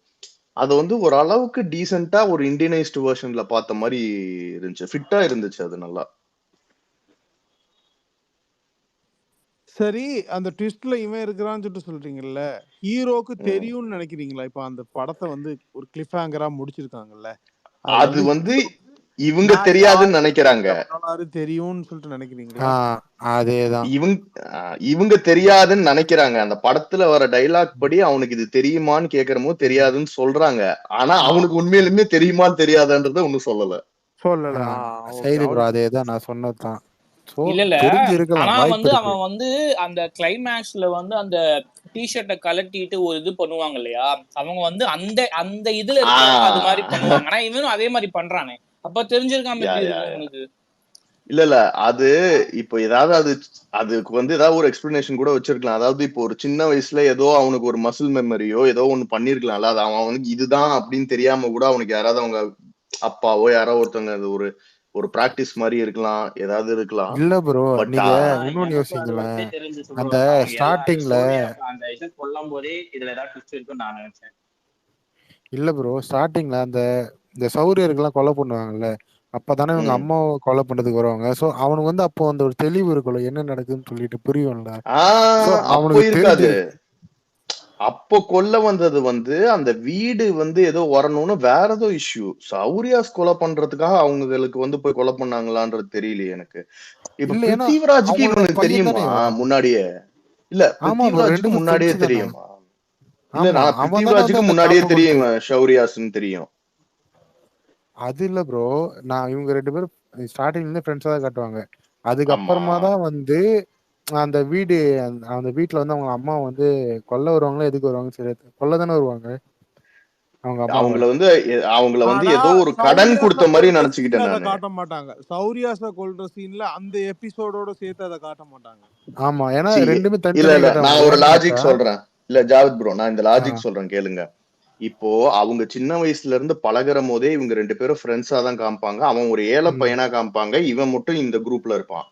அது வந்து ஒரு அளவுக்கு டீசெண்டா ஒரு இண்டியனைஸ்டு வெர்ஷன்ல பார்த்த மாதிரி இருந்துச்சு. ஃபிட்டா இருந்துச்சு அது நல்லா. சரி, அந்த ட்விஸ்ட்ல இவன் இருக்கிறான்னு சொல்லிட்டு சொல்றீங்கல்ல, ஹீரோக்கு தெரியும்னு நினைக்கிறீங்களா? இப்ப அந்த படத்தை வந்து ஒரு கிளிஃப் ஹேங்கரா முடிச்சிருக்காங்கல்ல, அது வந்து இவங்க தெரியாதுன்னு நினைக்கிறாங்க. தெரியும்னு சொல்லிட்டு நினைக்கிறீங்களா? அதேதான், இவங்க தெரியாதுன்னு நினைக்கிறாங்க. அந்த படத்துல வர டைலாக் படி அவனுக்கு இது தெரியுமான்னு கேக்குறமோ தெரியாதுன்னு சொல்றாங்க. ஆனா அவனுக்கு உண்மையிலுமே தெரியுமான்னு தெரியாதுன்றத ஒண்ணும் சொல்லல. சரி ப்ரோ, அதேதான் நான் சொன்னதுதான். இல்ல ஆனா வந்து அவன் வந்து அந்த கிளைமேக்ஸ்ல வந்து அந்த டிஷர்ட்டை கலட்டிட்டு ஒரு இது பண்ணுவாங்க இல்லையா, அவங்க வந்து அந்த அந்த இதுல அது மாதிரி பண்ணுவாங்க. ஆனா இவனும் அதே மாதிரி பண்றானே, அப்ப தெரிஞ்சிருக்காம உனக்கு? இல்ல அது இப்போ ஏதாவது அதுக்கு வந்து ஏதாவது ஒரு எக்ஸ்பிளனேஷன் கூட வச்சிருக்கலாம். அதாவது இப்போ ஒரு சின்ன வயசுல ஏதோ அவனுக்கு ஒரு மசில் மெமரியோ ஏதோ ஒண்ணு பண்ணிருக்கலாம்ல. அது அவனுக்கு இதுதான் அப்படின்னு தெரியாம கூட அவனுக்கு யாராவது அவங்க அப்பாவோ யாரோ ஒருத்தவங்க அது ஒரு பிராக்டிஸ் மாதிரி இருக்கலாம், ஏதாவது இருக்கலாம். இல்ல ப்ரோ, நீங்க இன்னொன்னு யோசிங்களேன். அந்த ஸ்டார்டிங்ல அந்த இத சொல்லும்போதே இதுல ஏதாவது ட்விஸ்ட் இருக்குன்னு நான் நினைச்சேன். இல்ல ப்ரோ, ஸ்டார்டிங்ல இந்த சௌரியர்கள்லாம் கொலை பண்ணுவாங்கல்ல, அப்பதானே இவங்க அம்மாவை கொலை பண்றதுக்கு வருவாங்க. சோ அவனுக்கு வந்து அப்போ அந்த ஒரு தெளிவு இருக்குல்ல, என்ன நடக்குதுன்னு சொல்லிட்டு புரியும்ல. அவனுக்கு இருக்காது. அப்போ கொல்ல வந்தது வந்து அந்த வீடு வந்து ஏதோ வரணும்னு வேற ஏதோ இஷ்யூ. சௌரியாஸ் கொலை பண்றதுக்காக அவங்களுக்கு வந்து போய் கொலை பண்ணாங்களான்றது தெரியலையே எனக்கு. இப்ப பிருத்திவிராஜுக்கு இவனுக்கு தெரியுமா முன்னாடியே? இல்ல பிருத்திவிராஜுக்கு முன்னாடியே தெரியுமா? இல்ல நான் பிருத்திவிராஜுக்கு முன்னாடியே தெரியும் சௌரியாஸ்ன்னு தெரியும். அது இல்ல ப்ரோ, நான் இவங்க 2 பேரும் ஸ்டார்டிங்ல இருந்து ஃப்ரெண்ட்ஸா தான் காட்டுவாங்க. அதுக்கப்புறமா தான் வந்து அந்த அந்த வீட்டுல வந்து அவங்க அம்மா வந்து கொல்ல வருவாங்களா எதுக்கு வருவாங்க சரி, கொல்ல தானே வருவாங்க. அவங்கள வந்து ஏதோ ஒரு கடன் கொடுத்த மாதிரி நினைச்சுக்கிட்டேன் நான். காட்ட மாட்டாங்க. சௌரியாஸ கொல்ற சீன்ல அந்த எபிசோடோட சேர்த்து அதை காட்ட மாட்டாங்க. ஆமா, ஏன்னா ரெண்டுமே தனி. இல்ல நான் ஒரு லாஜிக் சொல்றேன். இல்ல ஜாவித் ப்ரோ, நான் இந்த லாஜிக் சொல்றேன் கேளுங்க. இப்போ அவங்க சின்ன வயசுல இருந்து பழகிற போதே இவங்க 2 பேரும் ஃப்ரெண்ட்ஸா தான் காமிப்பாங்க. அவன் ஒரு ஏழை பையனா காமிப்பாங்க, இவன் மட்டும் இந்த குரூப்ல இருப்பான்.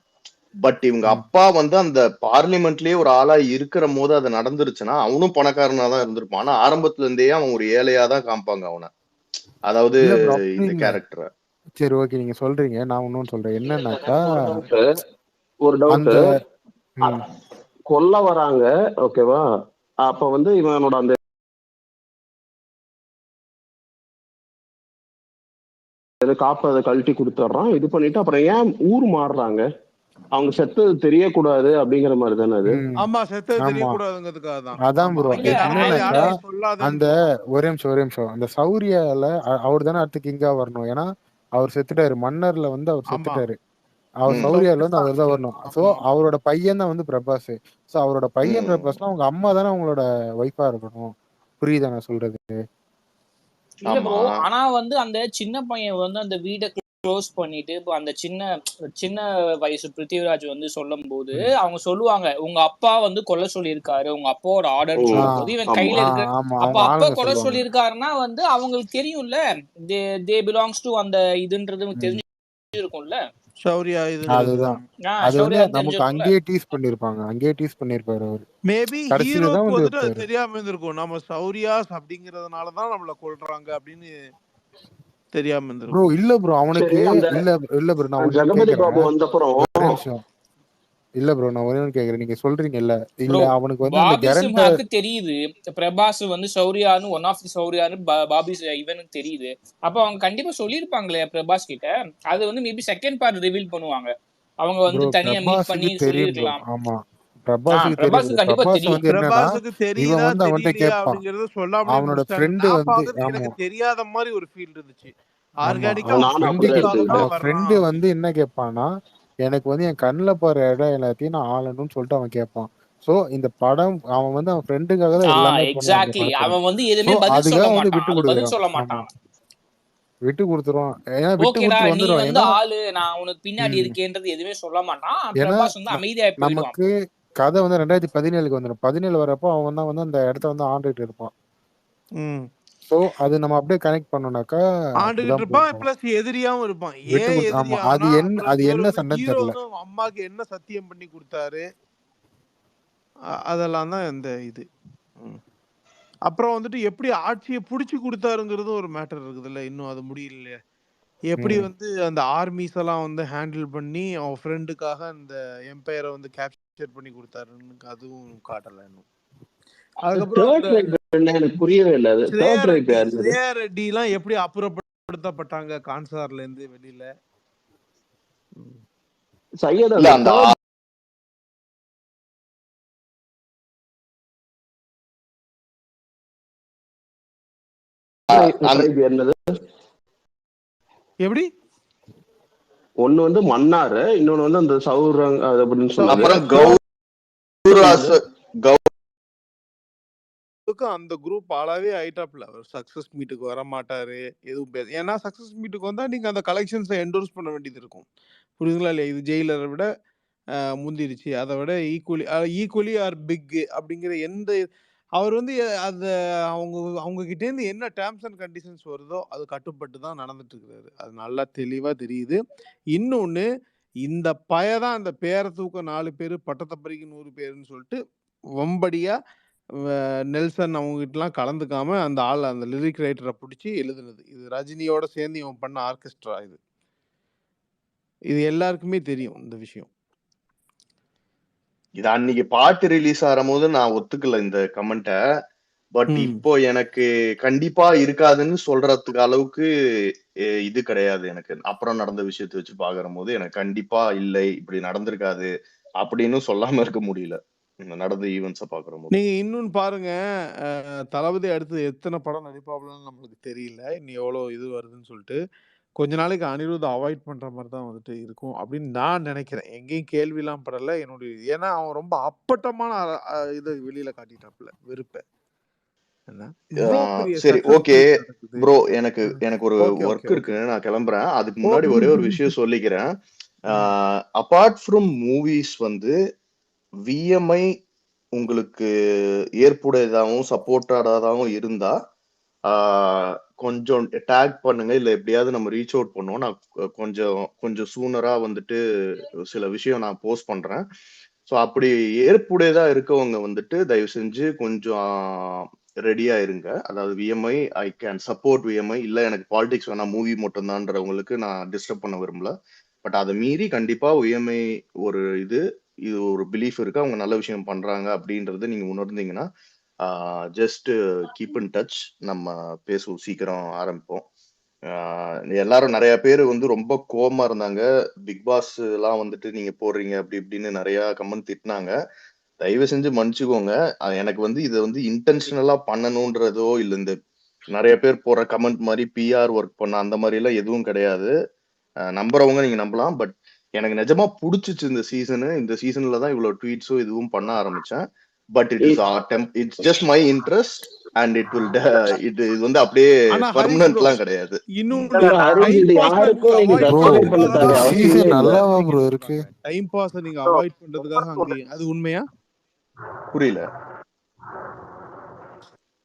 பட் இவங்க அப்பா வந்து அந்த பார்லிமெண்ட்லயே ஒரு ஆளா இருக்கிற போது அது நடந்துருச்சுன்னா அவனும் பணக்காரனா தான் இருந்திருப்பான். ஆனா ஆரம்பத்துல இருந்தே அவன் ஒரு ஏழையா தான் காமிப்பாங்க அவனை. அதாவது இந்த கேரக்டர். சரி ஓகே, நீங்க சொல்றீங்க. நான் இன்னொன்னு சொல்றேன். என்னன்னாக்கா ஒரு டவுட், கொல்ல வராங்க ஓகேவா, அப்ப வந்து இவனோட அந்த காப்பை அதை கழட்டி கொடுத்துட்றான். இது பண்ணிட்டு அப்புறம் ஏன் ஊர் மாறுறாங்க? அவங்க செத்தது தெரியக்கூடாது அப்படிங்கிற மாதிரி தானே அது. ஆமா, செத்தது ஆமா தெரியக்கூடாதுங்கிறதுக்காக தான். அதான் ஆமா, ப்ரோ. இங்க அந்த மாதிரி என்னன்னாக்கா யாரையும் சொல்லாதன்னு அந்த சொல்றாங்க. ஒரே நிமிஷம் அந்த சௌரியால அவர் தானே அடுத்து கிங்கா வரணும். ஏன்னா அவர் செத்துட்டாரு, மன்னர்ல வந்து அவர் ஆமா, செத்துட்டாரு. அவர் ம். சௌரியால வந்து அவர் தான் சௌரியா. வரணும். ஸோ ஆமா, அவரோட பையன் தான் வந்து பிரபாஸ். ஸோ அவரோட பையன் ம். பிரபாஸ்னா அவங்க அம்மா தானே அவங்களோட ஒய்ஃபா இருக்கணும். புரியுதா நான் சொல்றது? இல்ல ப்ரோ, ஆமா ஆனா வந்து அந்த சின்ன பையன் வந்து அந்த வீட்டை க்ளோஸ் பண்ணிட்டு இப்போ அந்த சின்ன வயசு பிருத்திவிராஜ் வந்து சொல்லும் போது அவங்க சொல்லுவாங்க உங்க அப்பா வந்து கொலை சொல்லியிருக்காரு, உங்க அப்பாவோட ஆர்டர்னு சொல்லும் போது இவன் ஆமா கையில ஆ, இருக்க ஆமா அப்ப அவங்க அப்பா ஆளுங்க கொலை சொல்லுவாங்க. சொல்லியிருக்காருன்னா வந்து அவங்களுக்கு தெரியும்ல, தே பிலாங்ஸ் டு அந்த இதுன்றது ம். தெரிஞ்சிருக்கும்ல. சௌரியா இதுங்கிறது. அதுதான் அது வந்து சௌரியா நமக்கு தெரிஞ்சிருக்கும்ல. அங்கேயே டீஸ் பண்ணிருப்பாங்க, அங்கேயே டீஸ் பண்ணிருப்பாரு அவரு. மேபி கடைசியில தான் ஹீரோக்கு வந்து வந்துட்டு அது வைப்பாரு. தெரியாம இருந்திருக்கும். நம்ம சௌரியாஸ் அப்படிங்கறதுனால தான் நம்மள கொல்றாங்க அப்படின்னு தெரியாம ப்ரோ இருந்திருக்கும். இல்ல ப்ரோ அவனுக்கு சரி, அந்த இல்ல ப்ரோ நான் ஒண்ணு ஜெகபதி கேக்குறேன். பாபு வந்தப்புறம் ஒரே நிமிஷம். இல்ல ப்ரோ நான் ஒரே ஒன்று கேக்குறேன். நீங்க சொல்றீங்கல்ல ப்ரோ இல்ல அவனுக்கு வந்து அந்த பாபி கரண்ட சிம்ஹாக்கு தெரியுது பிரபாஸ் வந்து சௌரியான்னு ஒன் ஆஃப் தி சௌரியான்னு பாபி இவனுக்கு தெரியுது. அப்ப அவங்க கண்டிப்பா சொல்லியிருப்பாங்களே பிரபாஸ் கிட்ட. அது வந்து மேபி செகண்ட் பார்ட் ரிவீல் பண்ணுவாங்க. அவங்க ப்ரோ வந்து தனியா மீட் பண்ணி பிரபாஸுக்கு தெரியும் ப்ரோ. சொல்லியிருக்கலாம். ஆமா பிரபாஸுக்கு தெரியும் பிரபாஸுக்கு ப்ரோ. கண்டிப்பா பிரபாஸ் தெரியும். வந்து என்னன்னா பிரபாஸுக்கு இவன் தெரியுதா வந்து அவன்கிட்ட தெரியலையா கேட்பான். அப்படிங்கறத சொல்லாமலே அவனோட முடிச்சிட்டாங்க. ஃப்ரெண்டு நான் வந்து பாக்குறதுக்கு ஆமா எனக்கு தெரியாத மாதிரி ஒரு ஃபீல் இருந்துச்சு. ஆமா ஆர்கானிக்கா அவன் அவன் நானும் ஃப்ரெண்டு அப்படிதான் ஃப்ரெண்டுக்காக எடுத்துக்கிட்டேன். தான் அவன் வர்றான் ஃப்ரெண்டு வந்து அப்படின்னு. என்ன கேட்பான்னா எனக்கு வந்து என் கண்ணில் போற இடம் எல்லாத்தையும் நான் ஆளணும்னு சொல்லிட்டு அவன் கேட்பான். ஸோ இந்த படம் அவன் வந்து அவன் ஃப்ரெண்டுக்காக தான் எல்லாமே பண்ணுவான் இந்த எக்ஸாக்ட்லி. படத்துல. அவன் வந்து ஸோ எதுவுமே பதில் சொல்ல அதுக்காக வந்து மாட்டான். விட்டு அது பதில் கொடுக்குறான். சொல்ல ஆமா மாட்டான். விட்டு கொடுத்துருவான். ஏன்னா விட்டு ஓகேடா கொடுத்துட்டு நீ வந்துடுவான். வந்து ஏன்னா ஆளு, நான் உனக்கு பின்னாடி ம், இருக்கேன்றது எதுவுமே சொல்ல மாட்டான். ஏன்னா பிரபாஸ் வந்து அமைதியாகி போயிடுவான். நமக்கு கதை வந்து 2017 வந்துடும். 17 வரப்போ அவன் தான் வந்து அந்த இடத்த வந்து ஆண்டுகிட்டு இருப்பான். ம். ஸோ அது நம்ம அப்படியே கனெக்ட் பண்ணோம்னாக்கா ஆண்டுகிட்டு அப்படிதான் இருப்பான், போகும். பிளஸ் எதிரியாவும் இருப்பான். விட்டு ஏன் கொடுத்து ஆமா அது எதிரியானா என்ன அப்புறம் அது இவர் என்ன வந்து சண்டைன்னு ஹீரோ தெரியல. வந்து அவங்க அம்மாக்கு என்ன சத்தியம் பண்ணி கொடுத்தாரு, அதெல்லாம் தான் இந்த இது. ம். அப்புறம் வந்துட்டு எப்படி ஆட்சியை புடிச்சு கொடுத்தாருங்கிறது ஒரு மேட்டர் இருக்குதுல்ல, இன்னும் அது முடியலையே. எப்படி ம். வந்து அந்த ஆர்மிஸ் எல்லாம் வந்து ஹேண்டில் பண்ணி அவன் ஃப்ரெண்டுக்காக அந்த எம்பையரை வந்து கேப்சர் பண்ணி கொடுத்தாருன்னு அதுவும் காட்டல இன்னும். அதுக்கப்புறம் தேர்ட் இந்த ரைப் என்ன எனக்கு புரியவே இல்லை. அது ஸ்ரேயா தேர்ட் ரைப் ரெட்டி யாரு? ஸ்ரேயா ரெட்டி எல்லாம் எப்படி அப்புறப்படுத்தப்பட்டாங்க கான்சார்ல இருந்து வெளியில. ம். சையத் இல்ல அந்த அந்த தேர்ட் ரைப் என்னது? எப்படி ஒண்ணு வந்து மன்னாரு, இன்னொன்னு வந்து அந்த சௌரங் அது அப்படின்னு சொன்னது. அப்புறம் சௌரியா கௌராஸ் அந்த குரூப் ஆளாவே ஆயிட்டாப்ல. அவர் சக்சஸ் மீட்டுக்கு வர மாட்டாரு, எதுவும் ஏன்னா சக்சஸ் மீட்டுக்கு வந்தா நீங்க அந்த கலெக்ஷன்ஸை என்டோர்ஸ் பண்ண வேண்டியது இருக்கும். புரியுதுங்களா இல்லையா? இது ஜெயிலரை விட முந்திருச்சு, அதை விட ஈக்குவலி ஆர் பிக் அப்படிங்கிற எந்த அவர் வந்து அதை அவங்க அவங்க கிட்டேருந்து என்ன டேர்ம்ஸ் அண்ட் கண்டிஷன்ஸ் வருதோ அது கட்டுப்பட்டு தான் நடந்துட்டு இருக்கிறாரு. அது நல்லா தெளிவா தெரியுது. இன்னொன்னு இந்த தான் அந்த பேரை தூக்க 4 பேர் பட்டத்தை பறிக்க 100 பேருன்னு சொல்லிட்டு வம்படியா நெல்சன் அவங்ககிட்டலாம் கலந்துக்காம அந்த ஆள் அந்த லிரிக் ரைட்டரை பிடிச்சி எழுதுனது. இது ரஜினியோட சேர்ந்து இவன் பண்ண ஆர்கெஸ்ட்ரா இது. இது எல்லாருக்குமே தெரியும் இந்த விஷயம். இது அன்னைக்கு பாட்டு ரிலீஸ் ஆகும் போது நான் ஒத்துக்கல இந்த கமெண்ட. பட் இப்போ எனக்கு கண்டிப்பா இருக்காதுன்னு சொல்றதுக்கு அளவுக்கு இது கிடையாது எனக்கு. அப்புறம் நடந்த விஷயத்தை வச்சு பாக்குற போது எனக்கு கண்டிப்பா இல்லை, இப்படி நடந்திருக்காது அப்படின்னு சொல்லாம இருக்க முடியல நடந்த ஈவெண்ட்ஸை பாக்குற போது. நீங்க இன்னொன்னு பாருங்க, தளபதி அடுத்து எத்தனை படம் நடிப்பாப்லன்னு நம்மளுக்கு தெரியல. இன்னும் எவ்வளவு இது வருதுன்னு சொல்லிட்டு கொஞ்ச நாளைக்கு அனிருத் அவாய்ட் பண்ற மாதிரி தான் வந்துட்டு இருக்கும் அப்படின்னு நான் நினைக்கிறேன். எங்கேயும் கேள்விலாம் படல என்னுடைய. ஏன்னா அவன் ரொம்ப அப்பட்டமான இதை வெளியில காட்டிட்டாப்ல, வெறுப்ப. சரி ஓகே ப்ரோ, எனக்கு ஒரு ஒர்க் இருக்கு, நான் கிளம்புறேன். அதுக்கு முன்னாடி ஒரே ஒரு விஷயம் சொல்லிக்கிறேன். அபார்ட் ஃப்ரம் மூவிஸ் வந்து விஎம்ஐ உங்களுக்கு ஏற்புடையதாகவும் சப்போர்ட்டடாகவும் இருந்தா கொஞ்சம் டேக் பண்ணுங்க, இல்ல எப்படியாவது நம்ம ரீச் அவுட் பண்ணுவோம். நான் கொஞ்சம் சூனரா வந்துட்டு சில விஷயம் நான் போஸ்ட் பண்றேன். ஸோ அப்படி ஏற்புடையதா இருக்கவங்க வந்துட்டு தயவு செஞ்சு கொஞ்சம் ரெடியா இருங்க. அதாவது VMI I can support VMI, இல்ல எனக்கு பாலிடிக்ஸ் வேணா மூவி மட்டும்தான்றவங்களுக்கு நான் டிஸ்டர்ப் பண்ண விரும்பல. பட் அதை மீறி கண்டிப்பா விஎம்ஐ ஒரு இது ஒரு பிலீஃப் இருக்கு, அவங்க நல்ல விஷயம் பண்றாங்க அப்படின்றத நீங்க உணர்ந்தீங்கன்னா ஜஸ்ட் கீப் இன் டச். நம்ம பேசுவோம், சீக்கிரம் ஆரம்பிப்போம். எல்லாரும் நிறைய பேர் வந்து ரொம்ப கோவமா இருந்தாங்க. பிக் பாஸ் எல்லாம் வந்துட்டு நீங்க போடுறீங்க அப்படி இப்படின்னு நிறைய கமெண்ட் திட்டினாங்க. தயவு செஞ்சு மன்னிச்சுக்கோங்க. எனக்கு வந்து இதை வந்து இன்டென்ஷனலா பண்ணணும்ன்றதோ இல்ல இந்த நிறைய பேர் போற கமெண்ட் மாதிரி பிஆர் ஒர்க் பண்ண அந்த மாதிரி எல்லாம் எதுவும் கிடையாது. நம்புறவங்க நீங்க நம்பலாம். பட் எனக்கு நிஜமா புடிச்சிச்சு இந்த சீசனு. இந்த சீசன்ல தான் இவ்வளவு ட்வீட்ஸும் இதுவும் பண்ண ஆரம்பிச்சேன். But it's just my interest and இது வந்து அப்படியே ஆனா ஹரிஷ் ப்ரோ பர்மனன்ட்லாம் கிடையாது. இன்னொன்னு இல்ல டைம் ஹரிஷ், இது பாஸ் யாருக்கும் நீங்க அவாய்ட் ப்ரோ ஜஸ்டிஃபை பண்ண பண்றதுக்காக தேவை இந்த அங்க அவசியமே சீசன் இல்ல. நல்லாவா ப்ரோ இருக்கு? டைம் பாஸ் நீங்க ப்ரோ அவாய்ட் பண்றதுக்காக அங்க அது உண்மையா? புரியல.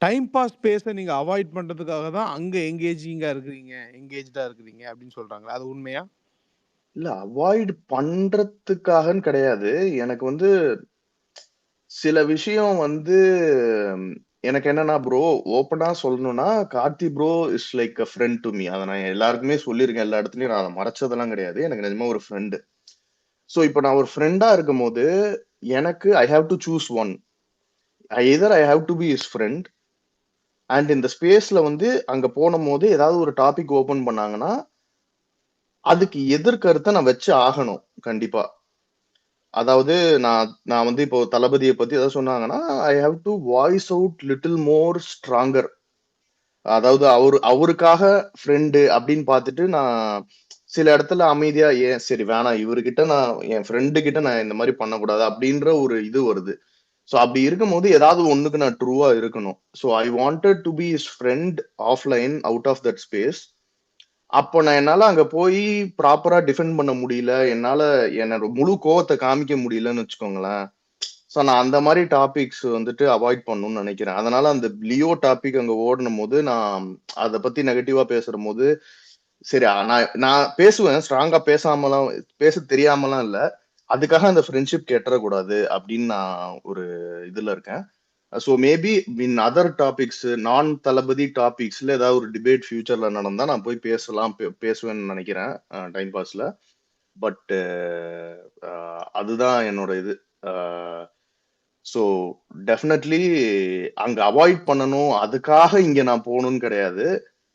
டைம் பாஸ் பேச நீங்க அவாய்ட் பண்றதுக்காக தான் அங்க எங்கேஜ்டா இருக்கிறீங்க அப்படின்னு சொல்றாங்களா, அது உண்மையா? இல்ல அவாய்ட் பண்றதுக்காகன்னு கிடையாது. எனக்கு வந்து சில விஷயம் வந்து எனக்கு என்னன்னா ப்ரோ, ஓப்பனா சொல்லணும்னா Karthi bro is like a friend to me. அதை நான் எல்லாருக்குமே சொல்லியிருக்கேன். எல்லா இடத்துலயும் நான் அதை மறைச்சதெல்லாம் கிடையாது. எனக்கு நிஜமா ஒரு ஃப்ரெண்டு. ஸோ இப்போ நான் ஒரு ஃப்ரெண்டா இருக்கும் போது எனக்கு I have to choose one. Either I have to be his friend and இந்த ஸ்பேஸ்ல வந்து அங்க போன போது ஏதாவது ஒரு டாபிக் ஓபன் பண்ணாங்கன்னா அதுக்கு எதிர்கருத்தை நான் வச்சு ஆகணும் கண்டிப்பா. அதாவது நான் வந்து இப்போ தளபதியை பத்தி ஏதாவது சொன்னாங்கன்னா ஐ have to voice out little more stronger. அதாவது அவருக்காக ஃப்ரெண்டு அப்படின்னு பார்த்துட்டு நான் சில இடத்துல அமைதியா ஏன் சரி வேணாம் இவர்கிட்ட நான் என் ஃப்ரெண்டு கிட்ட நான் இந்த மாதிரி பண்ணக்கூடாது அப்படின்ற ஒரு இது வருது. ஸோ அப்படி இருக்கும்போது ஏதாவது ஒண்ணுக்கு நான் ட்ரூவா இருக்கணும். So I wanted to be his friend offline out of that space. அப்போ நான் என்னால அங்க போய் ப்ராப்பரா டிஃபெண்ட் பண்ண முடியல. என்னால என்னோட முழு கோவத்தை காமிக்க முடியலன்னு வச்சுக்கோங்களேன். ஸோ நான் அந்த மாதிரி டாபிக்ஸ் வந்துட்டு அவாய்ட் பண்ணணும்னு நினைக்கிறேன். அதனால அந்த லியோ டாபிக் அங்க ஓடணும் போது நான் அதை பத்தி நெகட்டிவா பேசுற போது சரி நான் பேசுவேன். ஸ்ட்ராங்கா பேச தெரியாமலாம் இல்ல. அதுக்காக அந்த ஃப்ரெண்ட்ஷிப் கெட்டக்கூடாது அப்படின்னு நான் ஒரு இதுல இருக்கேன். So maybe in other topics நான் தளபதி டாபிக்ஸ்ல ஏதாவது ஒரு டிபேட் ஃபியூச்சர்ல நடந்தா நான் போய் பேசுவேன்னு நினைக்கிறேன் டைம் பாஸ்ல. பட் அதுதான் என்னோட இது. ஸோ டெஃபினெட்லி அங்க அவாய்ட் பண்ணணும் அதுக்காக இங்க நான் போகணும்னு கிடையாது.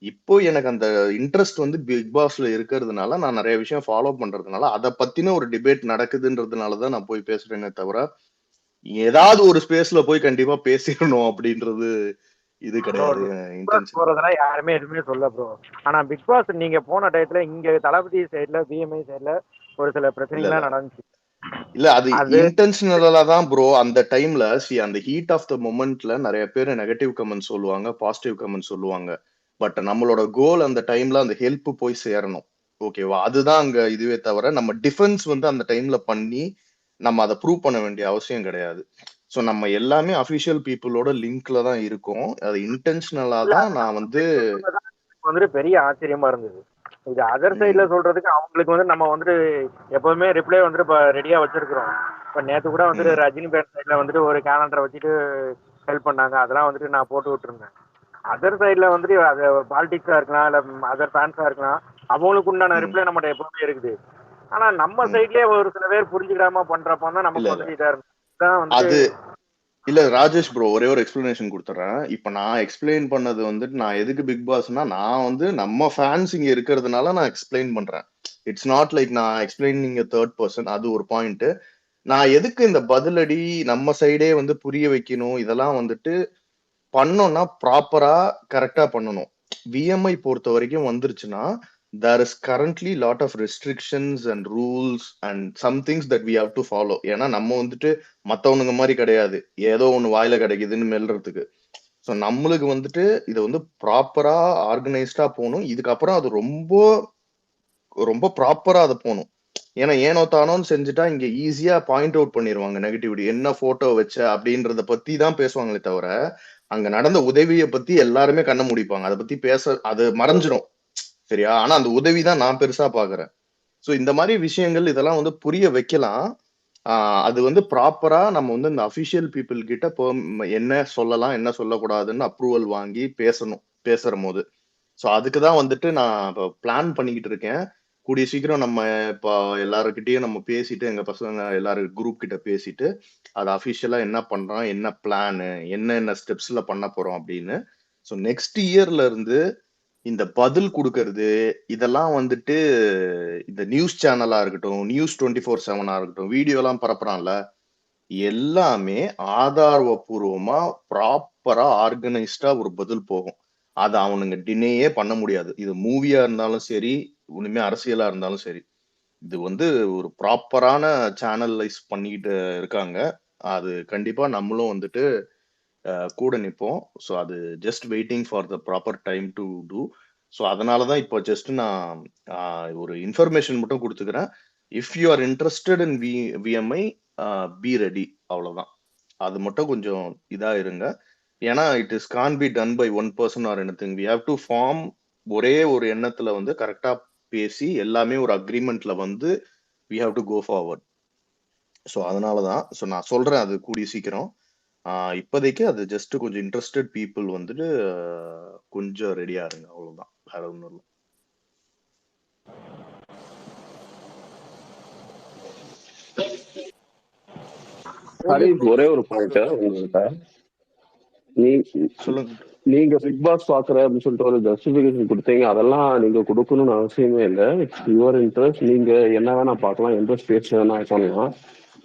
இப்போ எனக்கு அந்த இன்ட்ரெஸ்ட் வந்து பிக் பாஸ்ல இருக்கிறதுனால நான் நிறைய விஷயம் ஃபாலோ பண்றதுனால அதை பத்தின ஒரு டிபேட் நடக்குதுன்றதுனாலதான் நான் போய் பேசுறேனே தவிர ஏதாவது ஒரு ஸ்பேஸ்ல போய் கண்டிப்பா பேசிடணும் அப்படின்றது இது கிடையாது. போறதெல்லாம் யாருமே எதுவுமே சொல்ல ப்ரோ. ஆனா பிக் பாஸ் நீங்க போன டயத்துல இங்க தளபதி சைட்ல பிஎம்ஐ சைட்ல ஒரு சில பிரச்சனைகள் நடந்துச்சு. இல்ல அது இன்டென்ஷனலா தான் ப்ரோ. அந்த டைம்ல அந்த ஹீட் ஆஃப் த மொமெண்ட்ல நிறைய பேர் நெகட்டிவ் கமெண்ட் சொல்லுவாங்க, பாசிட்டிவ் கமெண்ட் சொல்லுவாங்க. பட் நம்மளோட கோல் அந்த டைம்ல அந்த ஹெல்ப் போய் சேரணும். ஓகேவா? அதுதான் அங்க இதுவே தவிர நம்ம டிஃபென்ஸ் வந்து அந்த டைம்ல பண்ணி நம்ம அதை ப்ரூவ் பண்ண வேண்டிய அவசியம் கிடையாது. ஸோ நம்ம எல்லாமே அஃபிஷியல் பீப்புளோட லிங்க்ல தான் இருக்கும். அது இன்டென்ஷனலா தான் நான் வந்துட்டு பெரிய ஆச்சரியமா இருந்தது. இது அதர் சைட்ல சொல்றதுக்கு அவங்களுக்கு வந்து நம்ம வந்துட்டு எப்பவுமே ரிப்ளை வந்துட்டு இப்போ ரெடியா வச்சிருக்கிறோம். இப்போ நேற்று கூட வந்துட்டு ரஜினி பேர் சைட்ல வந்துட்டு ஒரு கேலண்டரை வச்சுட்டு ஹெல்ப் பண்ணாங்க. அதெல்லாம் வந்துட்டு நான் போட்டு விட்டுருந்தேன். அதர் சைட்ல வந்துட்டு அது பாலிடிக்ஸா இருக்கலாம் இல்ல அதர் ஃபேன்ஸா இருக்கலாம், அவங்களுக்கு உண்டான ரிப்ளை நம்மகிட்ட எப்பவுமே இருக்குது. ஆனா நம்ம சைட்லயே ஒரு சில பேர் புரிஞ்சுக்கிடாம பண்றப்ப தான் நமக்கு வந்துட்டு இதா அது இல்ல ராஜேஷ் ப்ரோ, ஒரே ஒரு எக்ஸ்பிளனேஷன் கொடுத்துறேன். இப்ப நான் எக்ஸ்பிளைன் பண்ணது வந்துட்டு நான் எதுக்கு பிக் பாஸ்னா நான் வந்து நம்ம ஃபேன்ஸ் இங்க இருக்கிறதுனால நான் எக்ஸ்பிளைன் பண்றேன். இட்ஸ் நாட் லைக் நான் எக்ஸ்பிளைனிங் தேர்ட் பர்சன். அது ஒரு பாயிண்ட். நான் எதுக்கு இந்த பதிலடி நம்ம சைடே வந்து புரிய வைக்கணும் இதெல்லாம் வந்துட்டு பண்ணோம்னா ப்ராப்பரா கரெக்டா பண்ணணும். விஎம்ஐ பொறுத்த வரைக்கும் வந்துருச்சுன்னா there is currently lot of restrictions and rules and some things that we have to follow. ஏன்னா நம்ம வந்துட்டு மத்தவனுங்க மாதிரி கிடையாது, ஏதோ ஒண்ணு வாயில கிடைக்குதுன்னு மெல்றதுக்கு. ஸோ நம்மளுக்கு வந்துட்டு இதை வந்து ப்ராப்பரா ஆர்கனைஸ்டா போகணும். இதுக்கப்புறம் அது ரொம்ப ரொம்ப ப்ராப்பரா அதை போகணும். ஏன்னா ஏனோ தானோன்னு செஞ்சுட்டா இங்க ஈஸியா பாயிண்ட் அவுட் பண்ணிடுவாங்க நெகட்டிவிட்டி. என்ன போட்டோ வச்ச அப்படின்றத பத்தி தான் பேசுவாங்களே தவிர அங்க நடந்த உதவியை பத்தி எல்லாருமே கண்ண முடிப்பாங்க. அதை பத்தி அது மறைஞ்சிடும். சரியா? ஆனா அந்த உதவிதான் நான் பெருசா பாக்குறேன். சோ இந்த மாதிரி விஷயங்கள் இதெல்லாம் வந்து புரிய வைக்கலாம். அது வந்து ப்ராப்பரா நம்ம வந்து இந்த அபிஷியல் பீப்புள் கிட்ட என்ன சொல்லலாம் என்ன சொல்லக்கூடாதுன்னு அப்ரூவல் வாங்கி பேசுற போது. ஸோ அதுக்குதான் வந்துட்டு நான் இப்போ பிளான் பண்ணிக்கிட்டு இருக்கேன். கூடிய சீக்கிரம் நம்ம இப்போ எல்லாருக்கிட்டையும் நம்ம பேசிட்டு எங்க பசங்க எல்லாரும் குரூப் கிட்ட பேசிட்டு அது அபிஷியலா என்ன பண்றோம், என்ன பிளானு, என்ன ஸ்டெப்ஸ்ல பண்ண போறோம் அப்படின்னு. ஸோ நெக்ஸ்ட் இயர்ல இருந்து இந்த பதில் கொடுக்கறது இதெல்லாம் வந்துட்டு இந்த நியூஸ் சேனலா இருக்கட்டும், நியூஸ் 24/7 இருக்கட்டும், வீடியோ எல்லாம் பரப்புறான்ல, எல்லாமே ஆதாரபூர்வமா ப்ராப்பரா ஆர்கனைஸ்டா ஒரு பதில் போகும். அதை அவனுங்க டினேயே பண்ண முடியாது. இது மூவியா இருந்தாலும் சரி, உண்மையா அரசியலா இருந்தாலும் சரி. இது வந்து ஒரு ப்ராப்பரான சேனலைஸ் பண்ணிட்டு இருக்காங்க. அது கண்டிப்பா நம்மளும் வந்துட்டு கூட நிற்போம். ஸோ அது just waiting for the proper time to do. So அதனால தான் இப்போ ஜஸ்ட் நான் ஒரு இன்ஃபர்மேஷன் மட்டும் கொடுத்துக்கிறேன். If you are interested in VMI, be ready. அவ்வளோதான். அது மட்டும் கொஞ்சம் இதா இருங்க. ஏன்னா it is can be done by one person or anything. We have to form ஒரே ஒரு எண்ணத்துல வந்து கரெக்டா பேசி எல்லாமே ஒரு அக்ரிமெண்ட்ல வந்து we have to go forward. So அதனால தான். ஸோ நான் சொல்றேன் அது கூடிய சீக்கிரம். இப்போதைக்கு அது ஜஸ்ட் கொஞ்சம் இன்ட்ரெஸ்டட் பீப்புள் வந்துட்டு கொஞ்சம் ரெடியா இருங்க. அவ்வளவுதான், வேற ஒன்றும் இல்லை. ஒரே ஒரு பாயிண்ட் உங்கள்கிட்ட, சொல்லுங்க. நீங்க பிக் பாஸ் பாக்குற அப்படின்னு சொல்லிட்டு ஒரு ஜஸ்டிபிகேஷன் கொடுத்தீங்க. அதெல்லாம் நீங்க கொடுக்கணும்னு அவசியமே இல்லை. It's your interest. நீங்க என்ன வேணா பார்க்கலாம், எந்த ஸ்பேஸ்ல வேணா பண்ணலாம்.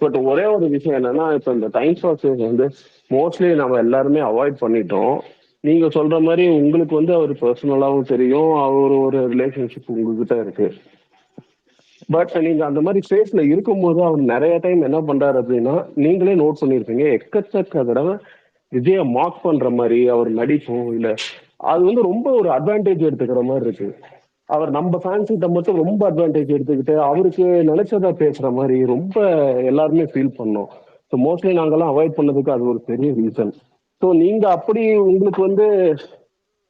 பட் ஒரே ஒரு விஷயம் என்னன்னா, இப்ப இந்த டைம்ஸ் ஆஃப் ஸ்பேஸ் வந்து மோஸ்ட்லி நம்ம எல்லாருமே அவாய்ட் பண்ணிட்டோம். நீங்க சொல்ற மாதிரி உங்களுக்கு வந்து அவர் பர்சனலாவும் தெரியும், அவர் ஒரு ரிலேஷன்ஷிப் உங்ககிட்ட இருக்கு. பட் நீங்க அந்த மாதிரி ஸ்பேஸ்ல இருக்கும்போது அவர் நிறைய டைம் என்ன பண்றாரு அப்படின்னா, நீங்களே நோட் பண்ணிருப்பீங்க, எக்கச்சக்க தடவை விஜய மார்க் பண்ற மாதிரி அவர் நடிப்பும் இல்ல, அது வந்து ரொம்ப ஒரு அட்வான்டேஜ் எடுத்துக்கிற மாதிரி இருக்கு. அவர் நம்ம ஃபேன்ஸ் கிட்ட மட்டும் ரொம்ப அட்வான்டேஜ் எடுத்துக்கிட்டு அவருக்கு நினைச்சதா பேசுற மாதிரி ரொம்ப எல்லாருமே ஃபீல் பண்ணோம். ஸோ மோஸ்ட்லி நாங்கெல்லாம் அவாய்ட் பண்ணதுக்கு அது ஒரு பெரிய ரீசன். ஸோ நீங்க அப்படி உங்களுக்கு வந்து